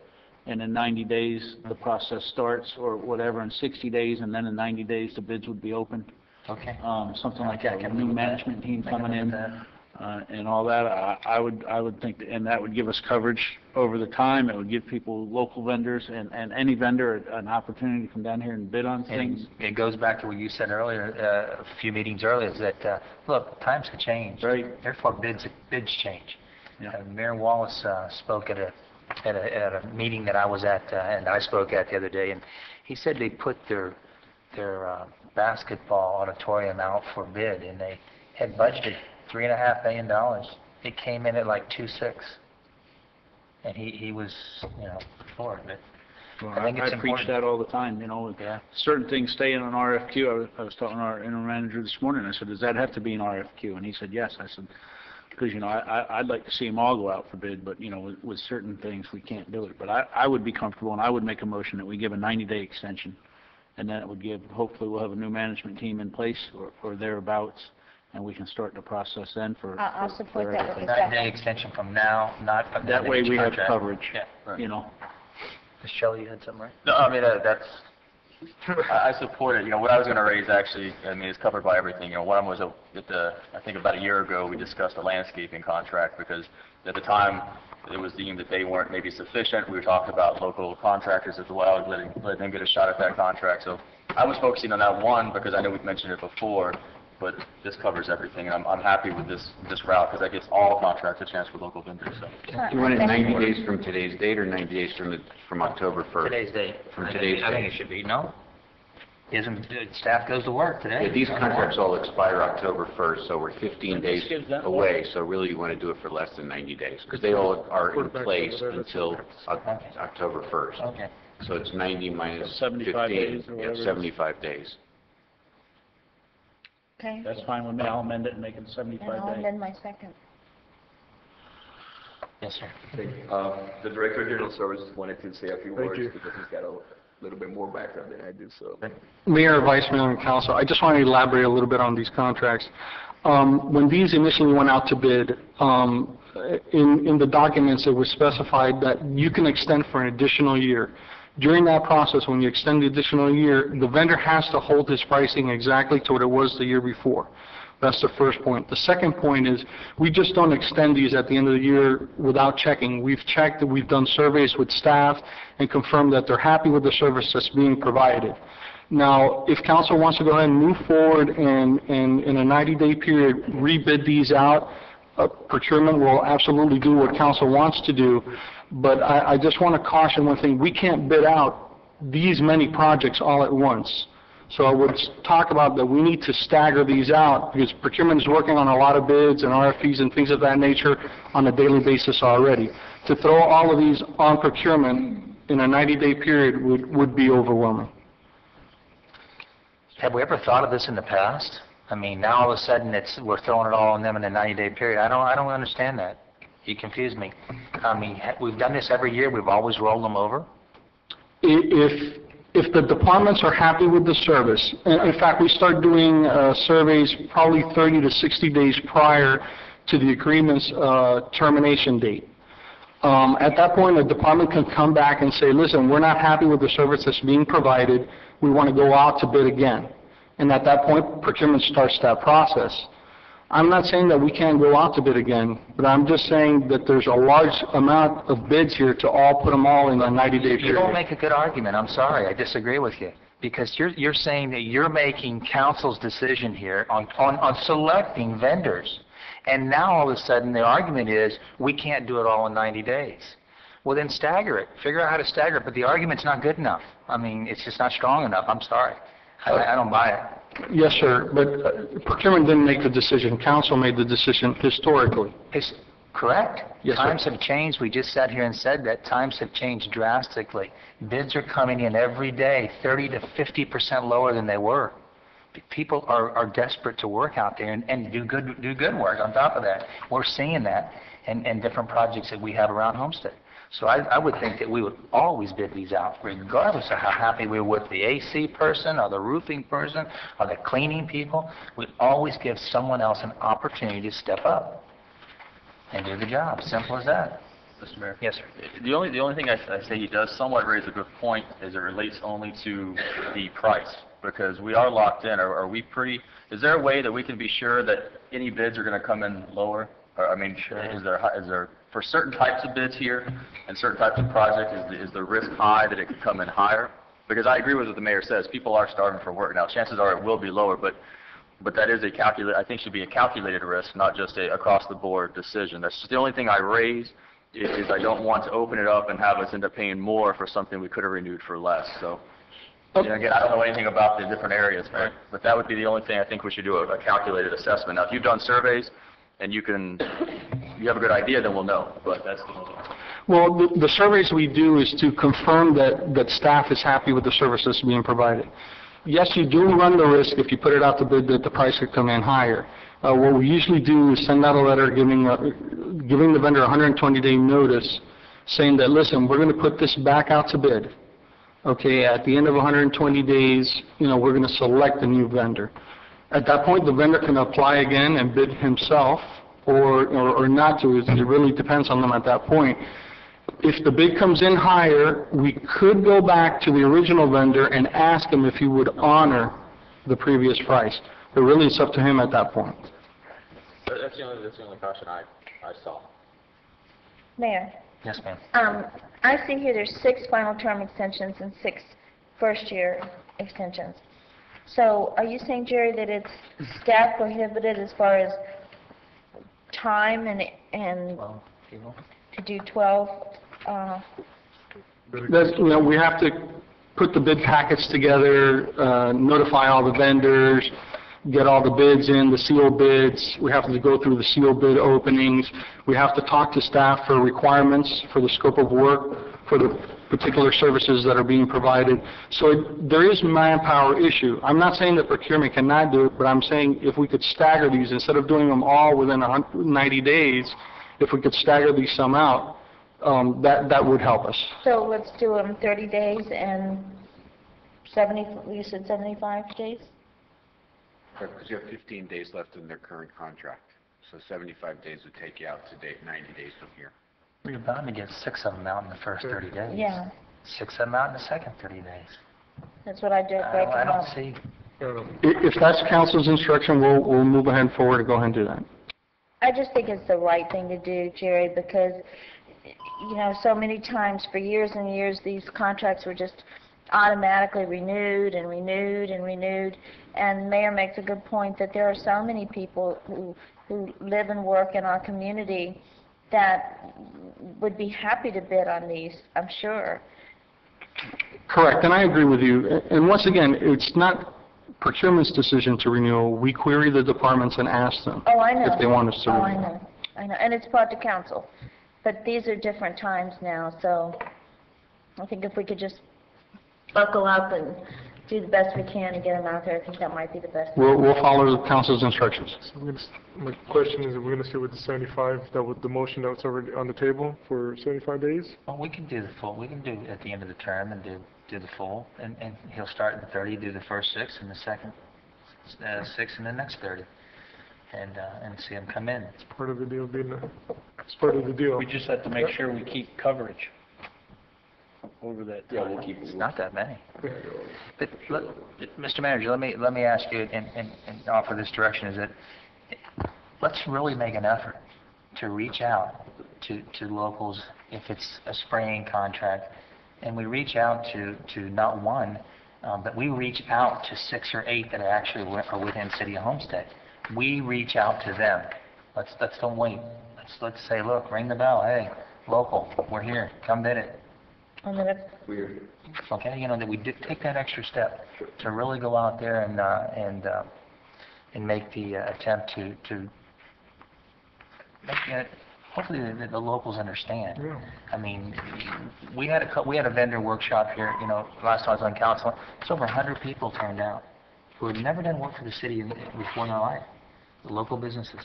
and in 90 days, the process starts, or whatever, in 60 days, and then in 90 days, the bids would be open. Okay. Something like Okay, I that, can a new live with that. management team I can coming live in, with and all that. I would think, and that would give us coverage over the time. It would give people, local vendors, and any vendor an opportunity to come down here and bid on things. And it goes back to what you said earlier, a few meetings earlier, is that, look, times have changed. Right. Therefore, bids change. Yeah. Mayor Wallace spoke at a meeting that I was at, and I spoke at the other day, and he said they put their basketball auditorium out for bid, and they had budgeted $3.5 million. It came in at like 2.6, and he was, for it. But Well, I think it's preach important. that all the time, Yeah. Certain things stay in an RFQ. I was talking to our interim manager this morning. I said, does that have to be an RFQ? And he said, yes. I said, because, I'd like to see them all go out for bid, but, with certain things, we can't do it. But I would be comfortable, and I would make a motion that we give a 90-day extension, and then it would hopefully we'll have a new management team in place or thereabouts, and we can start the process then for... I'll support for that. everything. 9-day extension from now, not... That way we have contract. coverage, Yeah. Ms. Shelley, you had something, right? No, I mean, that's, I support it. What I was going to raise actually, is covered by everything. One was I think about a year ago, we discussed a landscaping contract because at the time it was deemed that they weren't maybe sufficient. We were talking about local contractors as well, letting them get a shot at that contract. So I was focusing on that one because I know we've mentioned it before, but this covers everything. And I'm happy with this route because that gives all contracts a chance for local vendors. So. You want it 90 days from today's date or 90 days from October 1st? Today's date. From today's I think date. it should be, no? Staff goes to work today. These contracts all expire October 1st, so we're 15 days gives them away, so really you want to do it for less than 90 days, because they all are in place until October 1st. Okay. So it's 90 minus 75 15, days or whatever it is. 75 days. Okay, That's fine with me. I'll amend it and make it and 75 I'll days. amend my second. Yes, sir. The Director of General Services wanted to say a few Thank words you. because he's got a little bit more background than I do, so. Mayor, Vice Mayor, and Council, I just want to elaborate a little bit on these contracts. When these initially went out to bid, in the documents, it was specified that you can extend for an additional year. During that process, when you extend the additional year, the vendor has to hold his pricing exactly to what it was the year before. That's the first point. The second point is, we just don't extend these at the end of the year without checking. We've checked, we've done surveys with staff and confirmed that they're happy with the service that's being provided. Now, if council wants to go ahead and move forward and in a 90-day period, rebid these out, procurement will absolutely do what council wants to do, but I just want to caution one thing. We can't bid out these many projects all at once. So I would talk about that we need to stagger these out because procurement is working on a lot of bids and RFPs and things of that nature on a daily basis already. To throw all of these on procurement in a 90-day period would be overwhelming. Have we ever thought of this in the past? I mean, now all of a sudden we're throwing it all on them in a 90-day period. I don't understand that. You confuse me. I mean, we've done this every year. We've always rolled them over. If the departments are happy with the service, in fact, we start doing surveys probably 30 to 60 days prior to the agreement's termination date. At that point, the department can come back and say, listen, we're not happy with the service that's being provided. We want to go out to bid again. And at that point, procurement starts that process. I'm not saying that we can't go out to bid again, but I'm just saying that there's a large amount of bids here to all put them all in a 90-day period. You don't make a good argument. I'm sorry. I disagree with you. Because you're saying that you're making council's decision here on selecting vendors. And now all of a sudden the argument is we can't do it all in 90 days. Well, then stagger it. Figure out how to stagger it. But the argument's not good enough. I mean, it's just not strong enough. I'm sorry. I don't buy it. Yes, sir, but procurement didn't make the decision. Council made the decision historically. It's correct. Yes, sir. Times have changed. We just sat here and said that times have changed drastically. Bids are coming in every day, 30 to 50% lower than they were. People are desperate to work out there and do good work on top of that. We're seeing that in different projects that we have around Homestead. So I would think that we would always bid these out, regardless of how happy we were with the AC person, or the roofing person, or the cleaning people. We'd always give someone else an opportunity to step up and do the job. Simple as that. Mr. Mayor? Yes, sir. The only thing I say he does somewhat raise a good point is it relates only to the price, because we are locked in. Are we pretty, is there a way that we can be sure that any bids are going to come in lower? Or, I mean, is there, for certain types of bids here and certain types of projects, is the risk high that it could come in higher? Because I agree with what the mayor says, people are starving for work now. Chances are it will be lower, but that is I think should be a calculated risk, not just a across-the-board decision. That's just the only thing I raise, is I don't want to open it up and have us end up paying more for something we could have renewed for less. So, again, I don't know anything about the different areas, but that would be the only thing I think we should do, a calculated assessment. Now, if you've done surveys and you have a good idea, then we'll know, but that's the only thing. Well, the surveys we do is to confirm that staff is happy with the services being provided. Yes, you do run the risk if you put it out to bid that the price could come in higher. What we usually do is send out a letter giving the vendor a 120-day notice, saying that, listen, we're going to put this back out to bid. Okay, at the end of 120 days, we're going to select a new vendor. At that point, the vendor can apply again and bid himself, or not to. It really depends on them at that point. If the bid comes in higher, we could go back to the original vendor and ask him if he would honor the previous price. But really, it's up to him at that point. That's the only caution I saw. Mayor, Yes, ma'am. I see here there's 6 final term extensions and 6 first-year extensions. So are you saying, Jerry, that it's staff prohibited as far as time and Well, people. to do 12? We have to put the bid packets together, notify all the vendors, get all the bids in, the sealed bids. We have to go through the sealed bid openings. We have to talk to staff for requirements for the scope of work for the particular services that are being provided. So there is manpower issue. I'm not saying that procurement cannot do it, but I'm saying if we could stagger these, instead of doing them all within 90 days, if we could stagger these some out, that would help us. So let's do them 30 days and 70, you said 75 days? Because you have 15 days left in their current contract. So 75 days would take you out to date, 90 days from here. We're bound to get 6 of them out in the first 30 days. Yeah, 6 of them out in the second 30 days. that's what I did, break I them don't up. see. If that's council's instruction, we'll move ahead forward and go ahead and do that. I just think it's the right thing to do, Jerry, because, so many times for years and years, these contracts were just automatically renewed and renewed and renewed. And Mayor makes a good point that there are so many people who live and work in our community that would be happy to bid on these, I'm sure. Correct, and I agree with you. And once again, it's not procurement's decision to renew. We query the departments and ask them Oh, I know. if they want us to Oh, renew. I know, and it's brought to council. But these are different times now, so I think if we could just buckle up and do the best we can to get them out there, I think that might be the best. We'll follow the council's instructions. So my question is, we're going to stay with the 75, that was the motion that was already on the table for 75 days? Well, we can do the full. We can do at the end of the term and do the full, and he'll start in the 30, do the first 6, and the second 6, and the next 30, and see them come in. It's part of the deal, it's part of the deal. We just have to make sure we keep coverage over that Yeah, time. we'll keep It's not that many. But Mr. Manager, let me ask you and offer this direction: is that let's really make an effort to reach out to locals if it's a spraying contract, and we reach out to not one, but we reach out to 6 or 8 that actually are within City of Homestead. We reach out to them. Let's don't wait. Let's say, look, ring the bell. Hey, local, we're here. Come bid it. And then if Weird. Okay, that we did take that extra step to really go out there and make the attempt to make it, hopefully the locals understand. Yeah. I mean, we had a vendor workshop here, last time I was on council. It's over 100 people turned out who had never done work for the city before in their life, the local businesses.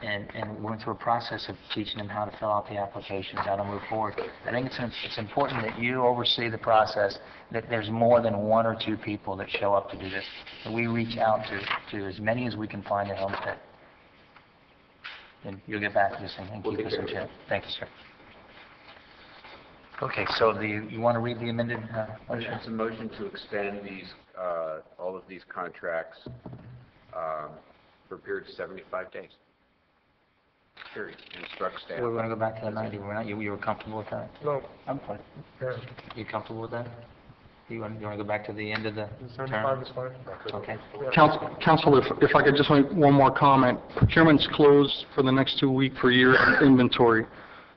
and went through a process of teaching them how to fill out the applications, how to move forward. I think it's important that you oversee the process, that there's more than one or two people that show up to do this. That we reach out to as many as we can find at Homestead. And you'll get back to us and keep us in check. Thank you, sir. Okay, so you want to read the amended motion? It's a motion to expand these, all of these contracts for a period of 75 days. Period. Instruct staff. So we're going to go back to the 90. You were comfortable with that? No, I'm fine. yeah, You comfortable with that? You want to go back to the end of the 75 term? is fine. Okay. Council, if I could just make one more comment. Procurement's closed for the next 2 weeks for year inventory,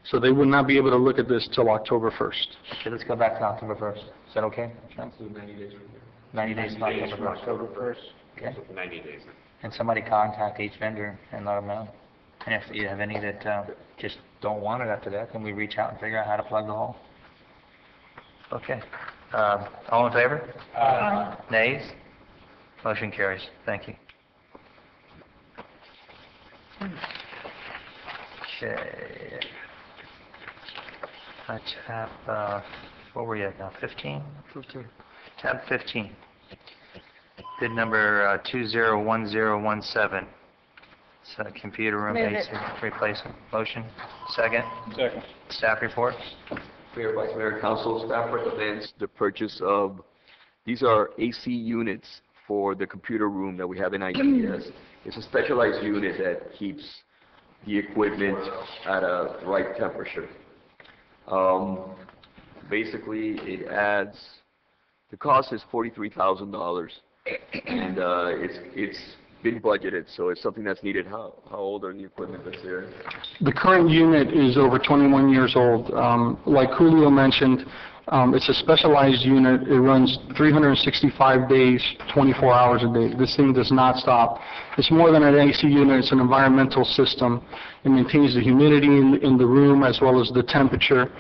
so they would not be able to look at this till October 1st. Okay, let's go back to October 1st. Is that okay? 90 days from here. 90 days from October 1st. October 1st. Okay. 90 days. And somebody contact each vendor and let them know. And if you have any that just don't want it after that, then we reach out and figure out how to plug the hole. Okay. All in favor? Aye. Nays? Motion carries. Thank you. Okay. Tab, what were you at now, 15? 15. Tab 15. Bid number 201017. It's a computer room Move AC it. replacement. Motion. Second. Second. Staff report. Mayor, Vice Mayor, Council, staff recommends the purchase of, these are AC units for the computer room that we have in ITS. It's a specialized unit that keeps the equipment at a right temperature. Basically, it adds, the cost is $43,000, and it's been budgeted, so it's something that's needed. How old are the equipment that's there? The current unit is over 21 years old. Like Julio mentioned, it's a specialized unit. It runs 365 days, 24 hours a day. This thing does not stop. It's more than an AC unit. It's an environmental system. It maintains the humidity in the room as well as the temperature.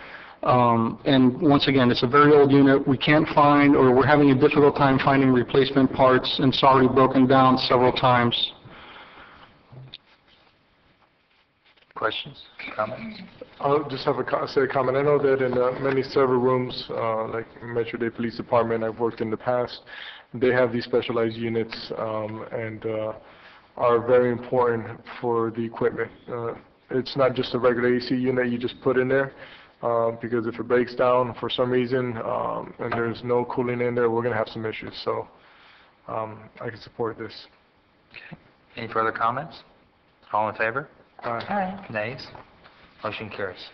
And once again, it's a very old unit. We can't find, or we're having a difficult time finding replacement parts, and it's already broken down several times. Questions? Comments? I'll just have a comment. I know that in many server rooms, like Metro Day Police Department, I've worked in the past, they have these specialized units and are very important for the equipment. It's not just a regular AC unit you just put in there, because if it breaks down for some reason and there's no cooling in there, we're going to have some issues. So I can support this. Okay. Any further comments? All in favor? Aye. Nays? Motion carries.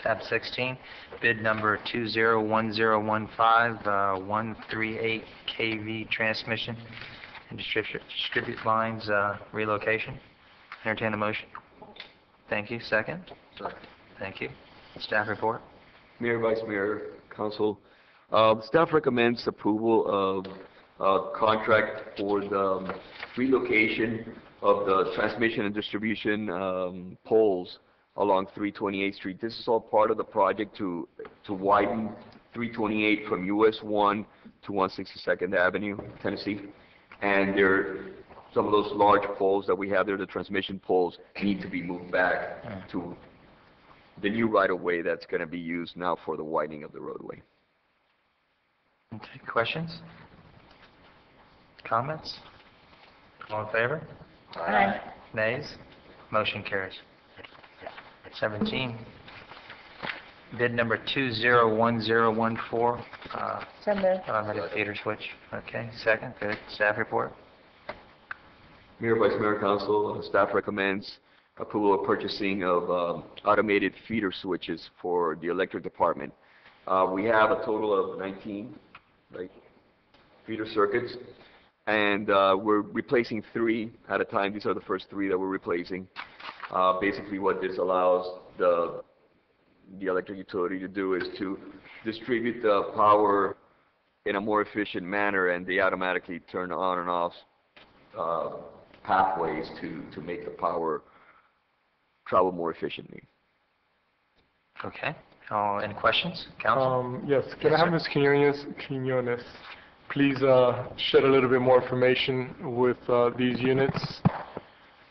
Tab 16, bid number 201015, 138 kV transmission and distribute lines relocation. Entertain a motion. Thank you. Second? Second. Thank you. Staff report. Mayor, Vice Mayor, Council, staff recommends approval of contract for the relocation of the transmission and distribution poles along 328th Street. This is all part of the project to widen 328 from US 1 to 162nd Avenue, Tennessee. And some of those large poles that we have there, the transmission poles, need to be moved back to the new right-of-way that's going to be used now for the widening of the roadway. Okay. Questions? Comments? All in favor? Aye. Nays? Motion carries. 17, bid number 201014, So moved. theater switch. Okay, second, good. Staff report. Mayor, Vice Mayor, Council, staff recommends approval of purchasing of automated feeder switches for the electric department. We have a total of 19 feeder circuits, and we're replacing 3 at a time. These are the first 3 that we're replacing. Basically what this allows the electric utility to do is to distribute the power in a more efficient manner, and they automatically turn on and off pathways to make the power travel more efficiently. Okay. Any questions? Council? Yes, can I have Ms. Quinones please shed a little bit more information with these units?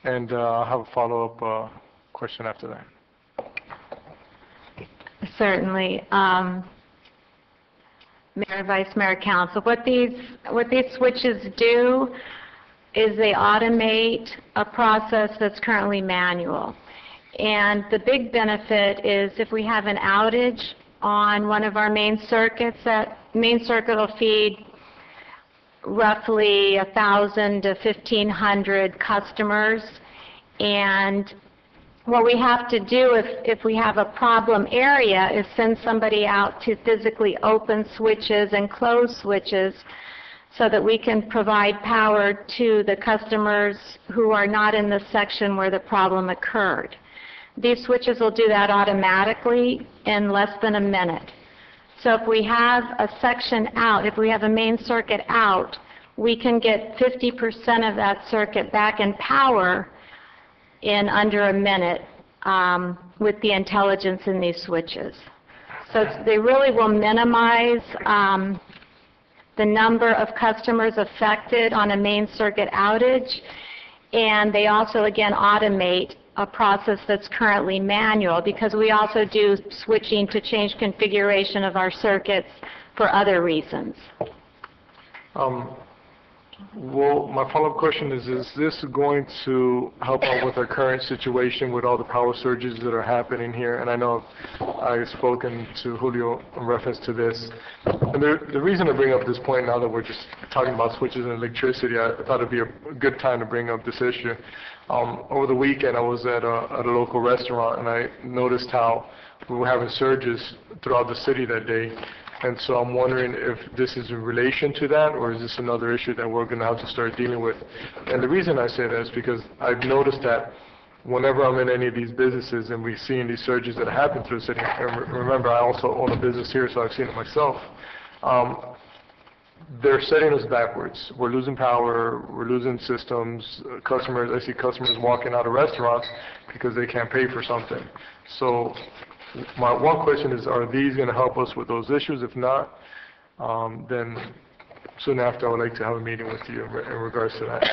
And I'll have a follow-up question after that. Certainly. Mayor, Vice Mayor, Council, what these switches do is they automate a process that's currently manual. And the big benefit is if we have an outage on one of our main circuits, that main circuit will feed roughly 1,000 to 1,500 customers. And what we have to do if we have a problem area is send somebody out to physically open switches and close switches so that we can provide power to the customers who are not in the section where the problem occurred. These switches will do that automatically in less than a minute. So if we have a section out, if we have a main circuit out, we can get 50% of that circuit back in power in under a minute with the intelligence in these switches. So they really will minimize the number of customers affected on a main circuit outage, and they also, again, automate a process that's currently manual, because we also do switching to change configuration of our circuits for other reasons. Well, my follow-up question is this going to help out with our current situation with all the power surges that are happening here? And I know I've spoken to Julio in reference to this. And the reason I bring up this point now that we're just talking about switches and electricity, I thought it'd be a good time to bring up this issue. Over the weekend, I was at a local restaurant, and I noticed how we were having surges throughout the city that day. And so I'm wondering if this is in relation to that, or is this another issue that we're going to have to start dealing with? And the reason I say that is because I've noticed that whenever I'm in any of these businesses and we're seeing these surges that happen through the city, and remember, I also own a business here, so I've seen it myself, they're setting us backwards. We're losing power, we're losing systems, customers, I see customers walking out of restaurants because they can't pay for something. So my one question is, are these going to help us with those issues? If not, then soon after I would like to have a meeting with you in regards to that.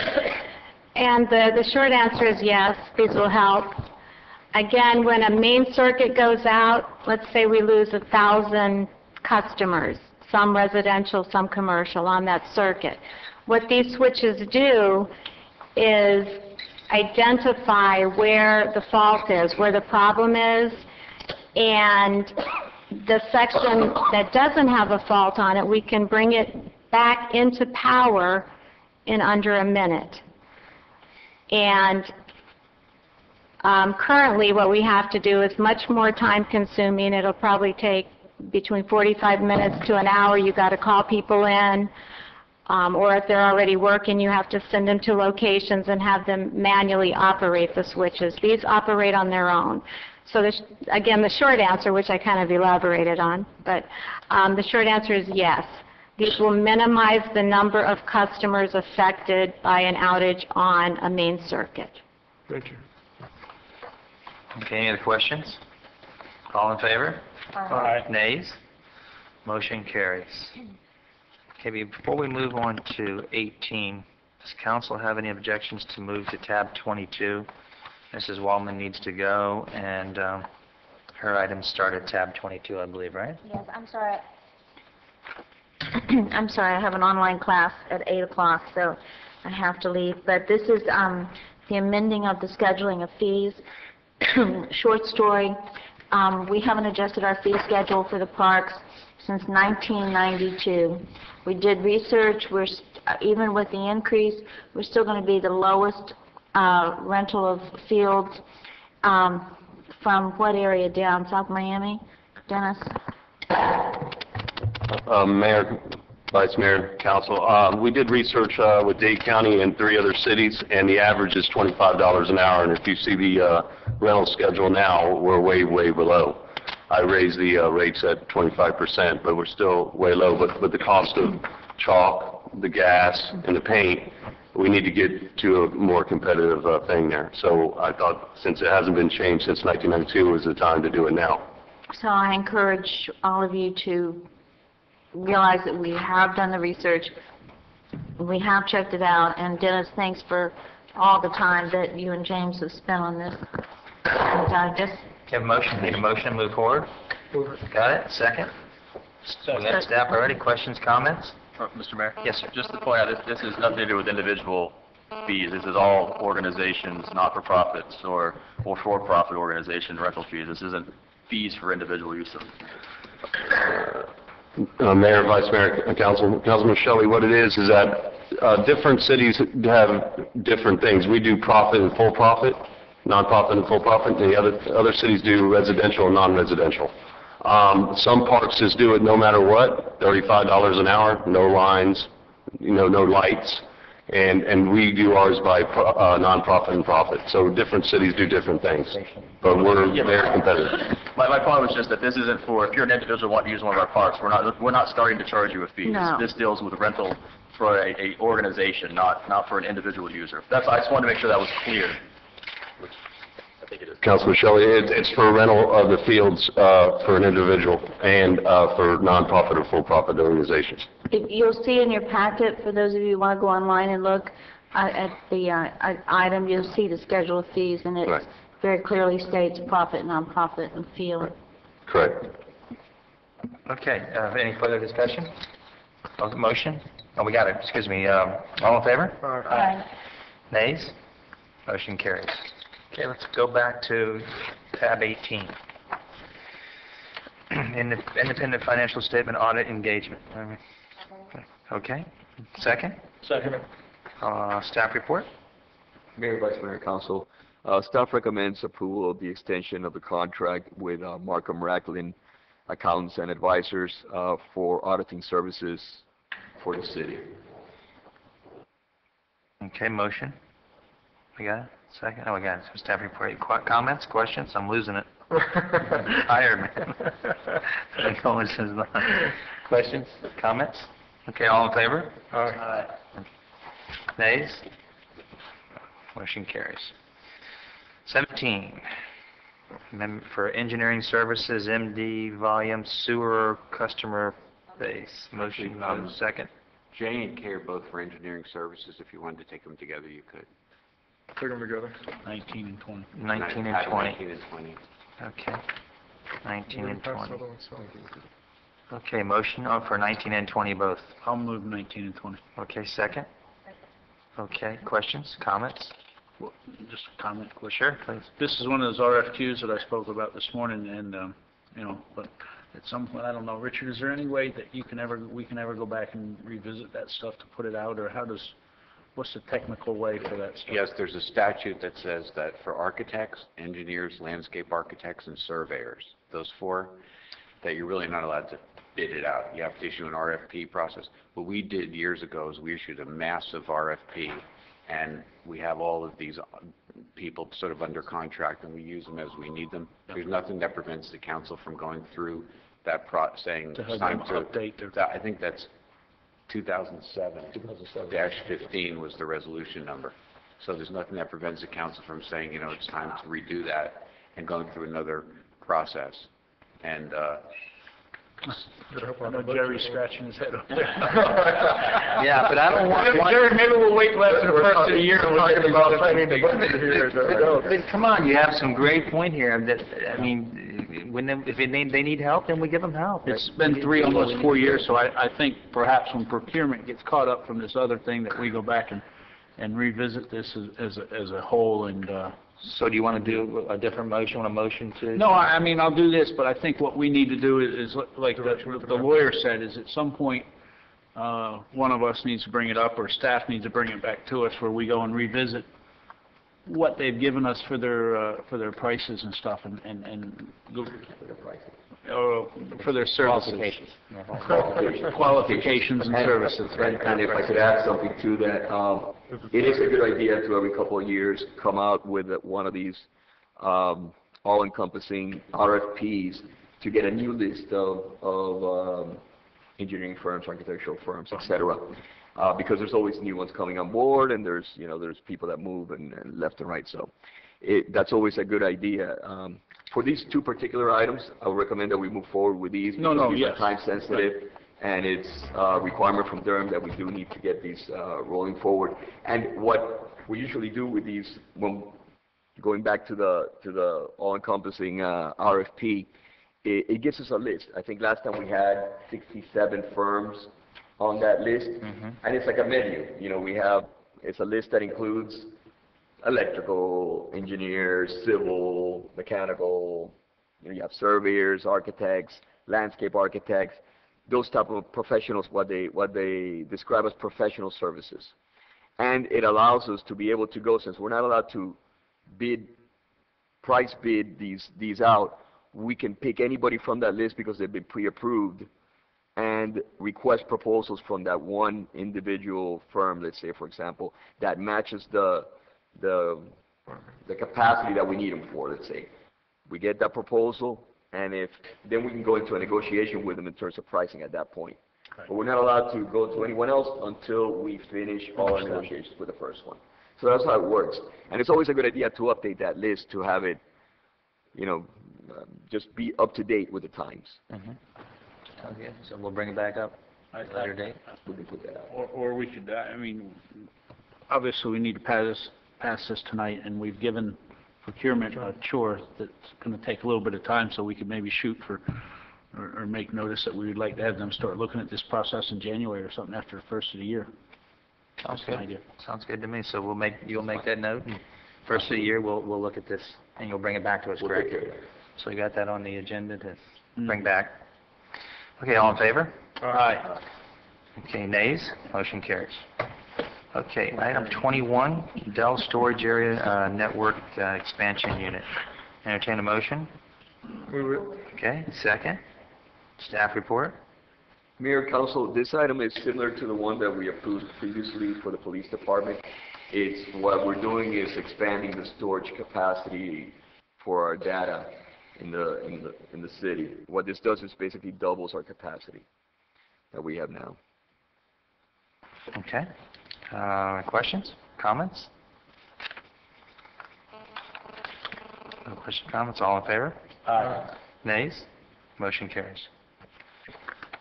And the short answer is yes, these will help. Again, when a main circuit goes out, let's say we lose 1,000 customers, some residential, some commercial, on that circuit. What these switches do is identify where the fault is, where the problem is, and the section that doesn't have a fault on it, we can bring it back into power in under a minute. And currently what we have to do is much more time consuming. It'll probably take between 45 minutes to an hour. You've got to call people in, or if they're already working, you have to send them to locations and have them manually operate the switches. These operate on their own. So again, the short answer, which I kind of elaborated on, but the short answer is yes. These will minimize the number of customers affected by an outage on a main circuit. Thank you. Okay, any other questions? All in favor? Aye. Nays? Motion carries. Okay, before we move on to 18, does council have any objections to move to tab 22? Mrs. Wallman needs to go, and her items start at tab 22, I believe, right? Yes, I'm sorry. I'm sorry, I have an online class at 8 o'clock, so I have to leave. But this is the amending of the scheduling of fees. Short story, we haven't adjusted our fee schedule for the parks since 1992. We did research. Even with the increase, we're still going to be the lowest rental of fields from what area down? South Miami? Dennis? Mayor, Vice Mayor, Council, we did research with Dade County and 3 other cities, and the average is $25 an hour. And if you see the rental schedule now, we're way, way below. I raised the rates at 25%, but we're still way low. But the cost of chalk, the gas, and the paint, we need to get to a more competitive thing there. So I thought, since it hasn't been changed since 1992, was the time to do it now. So I encourage all of you to realize that we have done the research, we have checked it out, and Dennis, thanks for all the time that you and James have spent on this. And just, Have a motion, need a motion to move forward? Got it, second? We got staff already, questions, comments? Mr. Mayor? Yes, sir. Just to point out, this is nothing to do with individual fees. This is all organizations, not-for-profits or for-profit organization rental fees. This isn't fees for individual use. Mayor, Vice Mayor, Councilman Shelley, what it is that different cities have different things. We do profit and full profit, non-profit and full profit, and the other cities do residential and non-residential. Some parks just do it no matter what, $35 an hour, no lines, no lights, and we do ours by non-profit and profit. So different cities do different things, but we're very competitive. My point was just that this isn't for, if you're an individual wanting to use one of our parks, we're not starting to charge you a fee. No. This deals with rental for a organization, not for an individual user. I just wanted to make sure that was clear. I think it is. Councilman Shelley, it's for rental of the fields for an individual and for non-profit or full-profit organizations. you'll see in your packet, for those of you who want to go online and look at the item, you'll see the schedule of fees, and it Right. very clearly states profit, nonprofit, and field. Correct. Okay, any further discussion? On the motion? Oh, we got it, excuse me, all in favor? Aye. Nays? Motion carries. Okay, let's go back to tab 18. Independent financial statement audit engagement. Okay, second? Second. Staff report? Mayor, Vice Mayor, Council, staff recommends approval of the extension of the contract with Markham Racklin Accountants and Advisors for auditing services for the city. Okay, motion. We got it? Second? Oh, we got it. So staff report. Comments, questions? I'm losing it. Tired, man. Questions, comments? Okay, all in favor? Aye. Nays? Motion carries. 17, amendment for engineering services, MD volume sewer customer base. Motion, second. J and K are both for engineering services. If you wanted to take them together, you could. Take them together. 19 and 20. 19 and 20. 19 and 20. Okay. 19 and 20. Okay, motion for 19 and 20 both. I'll move 19 and 20. Okay, second. Okay, questions, comments? Well, just a comment, question. Sure, please. This is one of those RFQs that I spoke about this morning, and, but at some point, I don't know, Richard, is there any way that we can ever go back and revisit that stuff to put it out, or what's the technical way for that stuff? Yes, there's a statute that says that for architects, engineers, landscape architects, and surveyors, those four, that you're really not allowed to bid it out. You have to issue an RFP process. What we did years ago is we issued a massive RFP, and we have all of these people sort of under contract, and we use them as we need them. There's nothing that prevents the council from going through that saying To have it's time them to update their... I think that's 2007-15 was the resolution number. So there's nothing that prevents the council from saying, it's time to redo that and going through another process. And I know Jerry's scratching his head over there. Yeah, but I don't want... Jerry, maybe we'll wait till after the first of the year. We're talking about planning the budget here. But come on, you have some great point here. That if they need help, then we give them help. It's been almost 4 years, so I think perhaps when procurement gets caught up from this other thing, that we go back and revisit this as a whole. And So do you want to do a different motion, a motion to... no, I mean, I'll do this, but I think what we need to do is like the lawyer said, is at some point, one of us needs to bring it up, or staff needs to bring it back to us, where we go and revisit what they've given us for their prices and stuff, and for their services. Qualifications and services, right? And if I could add something to that, it is a good idea to every couple of years come out with one of these all-encompassing RFPs to get a new list of engineering firms, architectural firms, etc. Because there's always new ones coming on board, and there's people that move and left and right. So that's always a good idea. For these two particular items, I would recommend that we move forward with these. No, because these are yes. time sensitive, and it's a requirement from Durham that we do need to get these rolling forward. And what we usually do with these, when going back to the all-encompassing RFP, it gives us a list. I think last time we had 67 firms on that list, and it's like a menu. You know, it's a list that includes electrical engineers, civil, mechanical, you have surveyors, architects, landscape architects, those type of professionals, what they describe as professional services. And it allows us to be able to go, since we're not allowed to price bid these out, we can pick anybody from that list because they've been pre-approved and request proposals from that one individual firm, let's say, for example, that matches the capacity that we need them for, let's say. We get that proposal, and then we can go into a negotiation with them in terms of pricing at that point. But we're not allowed to go to anyone else until we finish all our negotiations with the first one. So that's how it works. And it's always a good idea to update that list to have it, just be up to date with the times. Sounds good. So we'll bring it back up at a later date. We can put that out. Or we could, obviously we need to pass this tonight, and we've given procurement a chore that's going to take a little bit of time, so we could maybe shoot for, or make notice that we would like to have them start looking at this process in January or something after the first of the year. Sounds good. Sounds good to me. So you'll make that note, and first of the year, we'll look at this, and you'll bring it back to us, correct? So we got that on the agenda to bring back. Okay, all in favor? Aye. Okay, nays? Motion carries. Okay, item 21, Dell Storage Area Network Expansion Unit. Entertain a motion? Move it. Okay, second. Staff report? Mayor, Council, this item is similar to the one that we approved previously for the police department. What we're doing is expanding the storage capacity for our data in the city. What this does is basically doubles our capacity that we have now. Okay. Questions? Comments? No questions, comments? All in favor? Aye. Nays? Motion carries.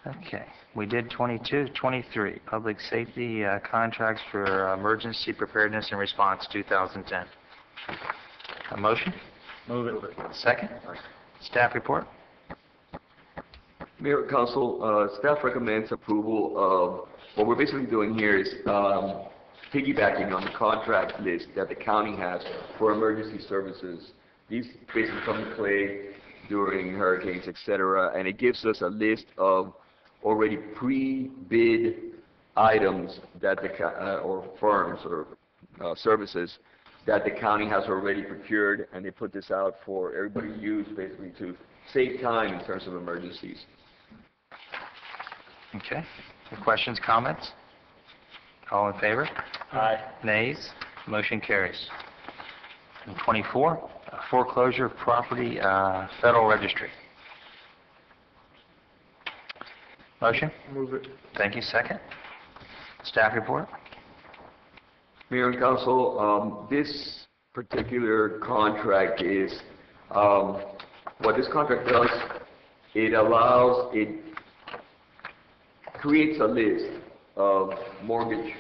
Okay. We did 22, 23, Public Safety Contracts for Emergency Preparedness and Response 2010. A motion? Move it. Second? Staff report? Mayor, Council, staff recommends approval of, what we're basically doing here is piggybacking on the contract list that the county has for emergency services. These basically come into play during hurricanes, etc., and it gives us a list of already pre-bid items that or firms or services that the county has already procured, and they put this out for everybody to use, basically to save time in terms of emergencies. Okay. Any questions, comments? All in favor? Aye. Nays? Motion carries. And 24, foreclosure of property, Federal Registry. Motion? Move it. Thank you. Second? Staff report? Mayor and Council, this particular contract is, what this contract does, it creates a list of mortgage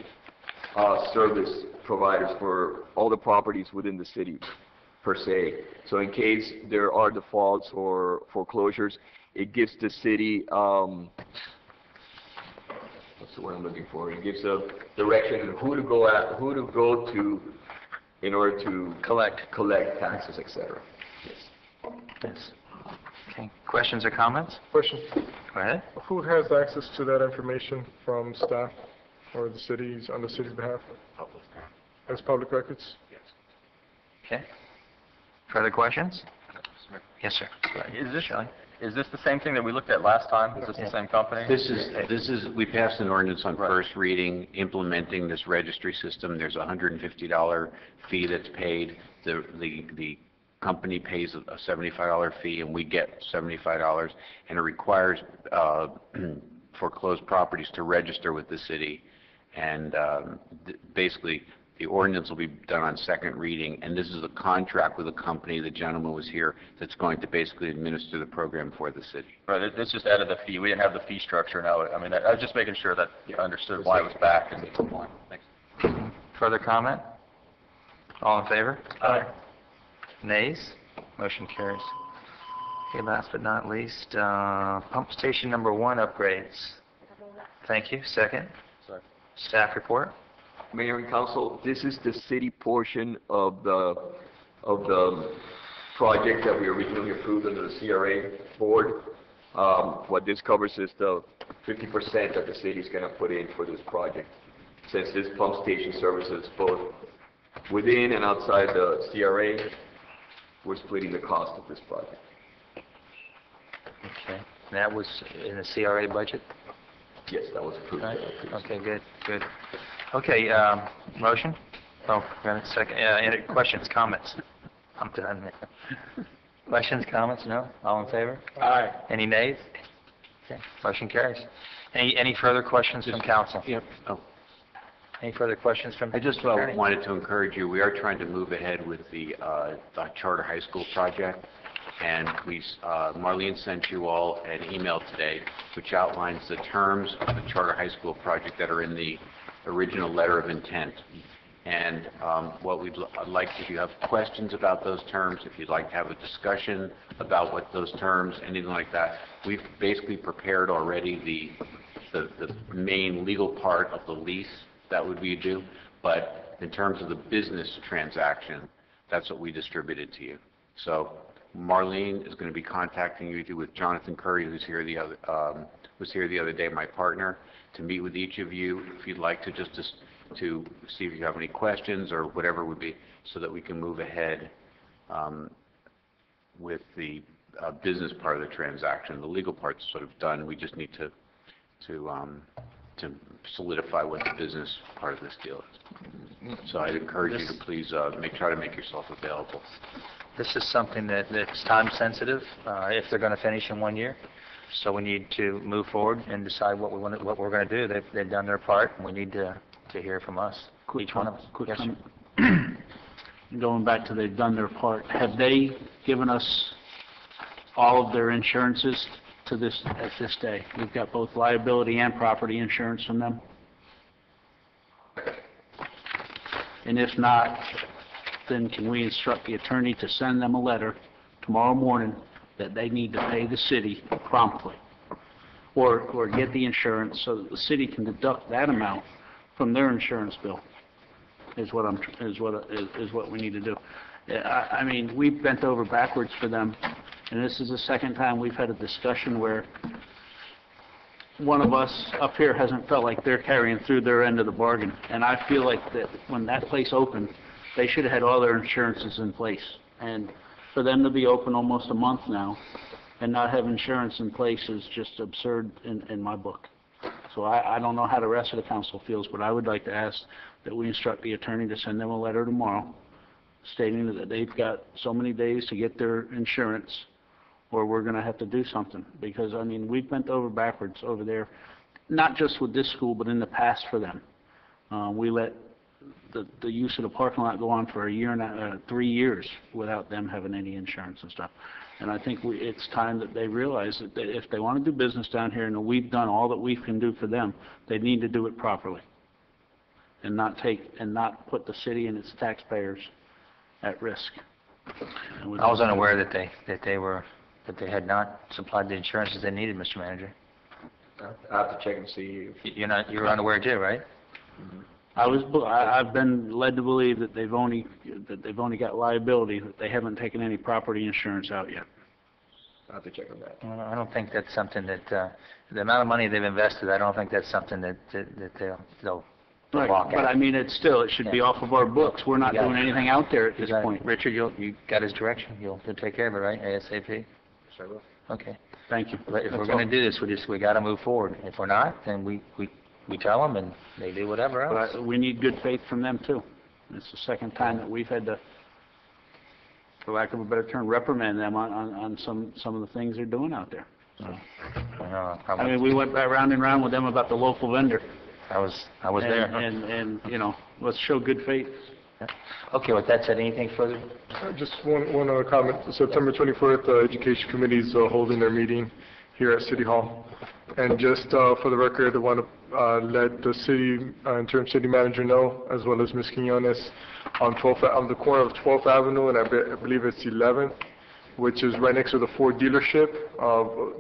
service providers for all the properties within the city, per se. So in case there are defaults or foreclosures, it gives the city, what's the word I'm looking for? It gives a direction of who to go to in order to collect taxes, etc. Yes. Yes. Okay. Questions or comments? Question. Go ahead. Who has access to that information from staff or the cities, on the city's behalf? As public records? Okay. Further questions? Yes, sir. Go ahead. Is this the same thing that we looked at last time? Is this the same company? This is, we passed an ordinance on first reading implementing this registry system. There's a $150 fee that's paid. The company pays a $75 fee, and we get $75, and it requires foreclosed properties to register with the city. And basically, The ordinance will be done on second reading, and this is a contract with a company, the gentleman was here, that's going to basically administer the program for the city. Right, this just added the fee. We didn't have the fee structure now. I mean, I was just making sure that you understood why it was back and so on. Thanks. Further comment? All in favor? Aye. Nays? Motion carries. Okay, last but not least, pump station number 1 upgrades. Thank you. Second? Sorry. Staff report? Mayor and council, this is the city portion of the project that we originally approved under the CRA board. What this covers is the 50% that the city's going to put in for this project. Since this pump station services both within and outside the CRA, we're splitting the cost of this project. Okay. That was in the CRA budget? Yes, that was approved. Right. Okay, good, good. Okay, motion? Oh, got a second. Any questions, comments? I'm done. Questions, comments? No? All in favor? Aye. Any nays? Okay, motion carries. Any further questions from council? Yep. Oh. Any further questions from? I just attorney? wanted to encourage you, we are trying to move ahead with the charter high school project, and Marlene sent you all an email today which outlines the terms of the charter high school project that are in the original letter of intent. And what I'd like, if you have questions about those terms, if you'd like to have a discussion about what those terms, anything like that, we've basically prepared already the main legal part of the lease that would be due, but in terms of the business transaction, that's what we distributed to you. So Marlene is going to be contacting you with Jonathan Curry, who's here the other day, my partner, to meet with each of you if you'd like to to see if you have any questions or whatever would be, so that we can move ahead with the business part of the transaction. The legal part's sort of done. We just need to solidify what the business part of this deal is. So I'd encourage you to please try to make yourself available. This is something that's time sensitive if they're going to finish in 1 year. So we need to move forward and decide what we're going to do. They've done their part, and we need to hear from us, each one of us. Quick Yes, sir. comment. Going back to they've done their part, have they given us all of their insurances to this at this day? We've got both liability and property insurance from them. And if not, then can we instruct the attorney to send them a letter tomorrow morning that they need to pay the city promptly, or get the insurance so that the city can deduct that amount from their insurance bill? Is what we need to do. I mean, we've bent over backwards for them, and this is the second time we've had a discussion where one of us up here hasn't felt like they're carrying through their end of the bargain. And I feel like that when that place opened, they should have had all their insurances in place. And for them to be open almost a month now and not have insurance in place is just absurd in my book. So I don't know how the rest of the council feels, but I would like to ask that we instruct the attorney to send them a letter tomorrow stating that they've got so many days to get their insurance, or we're going to have to do something. Because, I mean, we've bent over backwards over there, not just with this school, but in the past for them. We let the use of the parking lot go on for a year and 3 years without them having any insurance and stuff. And I think it's time that they realize that if they want to do business down here and we've done all that we can do for them, they need to do it properly and not put the city and its taxpayers at risk. I was unaware that they had not supplied the insurances they needed, Mr. Manager. I have to check and see. You're unaware too, right? Mm-hmm. I've been led to believe that they've only got liability, that they haven't taken any property insurance out yet. I have to check on that. Well, I don't think that's something that the amount of money they've invested. I don't think that's something that they'll Right, walk but out. I mean, it should be off of our books. We're not doing anything out there at this point. Richard, you got his direction. You'll take care of it, right? ASAP. Yes, I will. Okay. Thank you. But if we're going to do this, we got to move forward. If we're not, then we tell them and they do whatever else. But we need good faith from them too. It's the second time that we've had to, for lack of a better term, reprimand them on some of the things they're doing out there. So, I mean, we went round and round with them about the local vendor. I was there. And, you know, let's show good faith. Okay, with that said, anything further? Just one other comment. September 24th, the Education Committee is holding their meeting here at City Hall. And just for the record, I want to let the city, interim city manager know, as well as Ms. Quinones, on the corner of 12th Avenue, and I believe it's 11th, which is right next to the Ford dealership.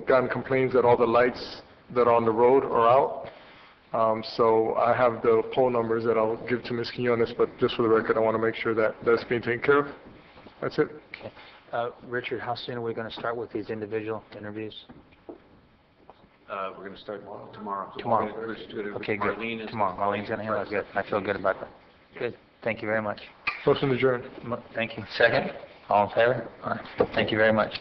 Gotten complaints that all the lights that are on the road are out. So I have the poll numbers that I'll give to Ms. Quinones, but just for the record, I want to make sure that that's being taken care of. That's it. Okay. Richard, how soon are we going to start with these individual interviews? We're going to start tomorrow. So Tomorrow. We're just going to Okay, good. Tomorrow. Marlene's going to handle it. Good. I feel good about that. Good. Thank you very much. Motion adjourned. Thank you. Second? All in favor? All right. Thank you very much.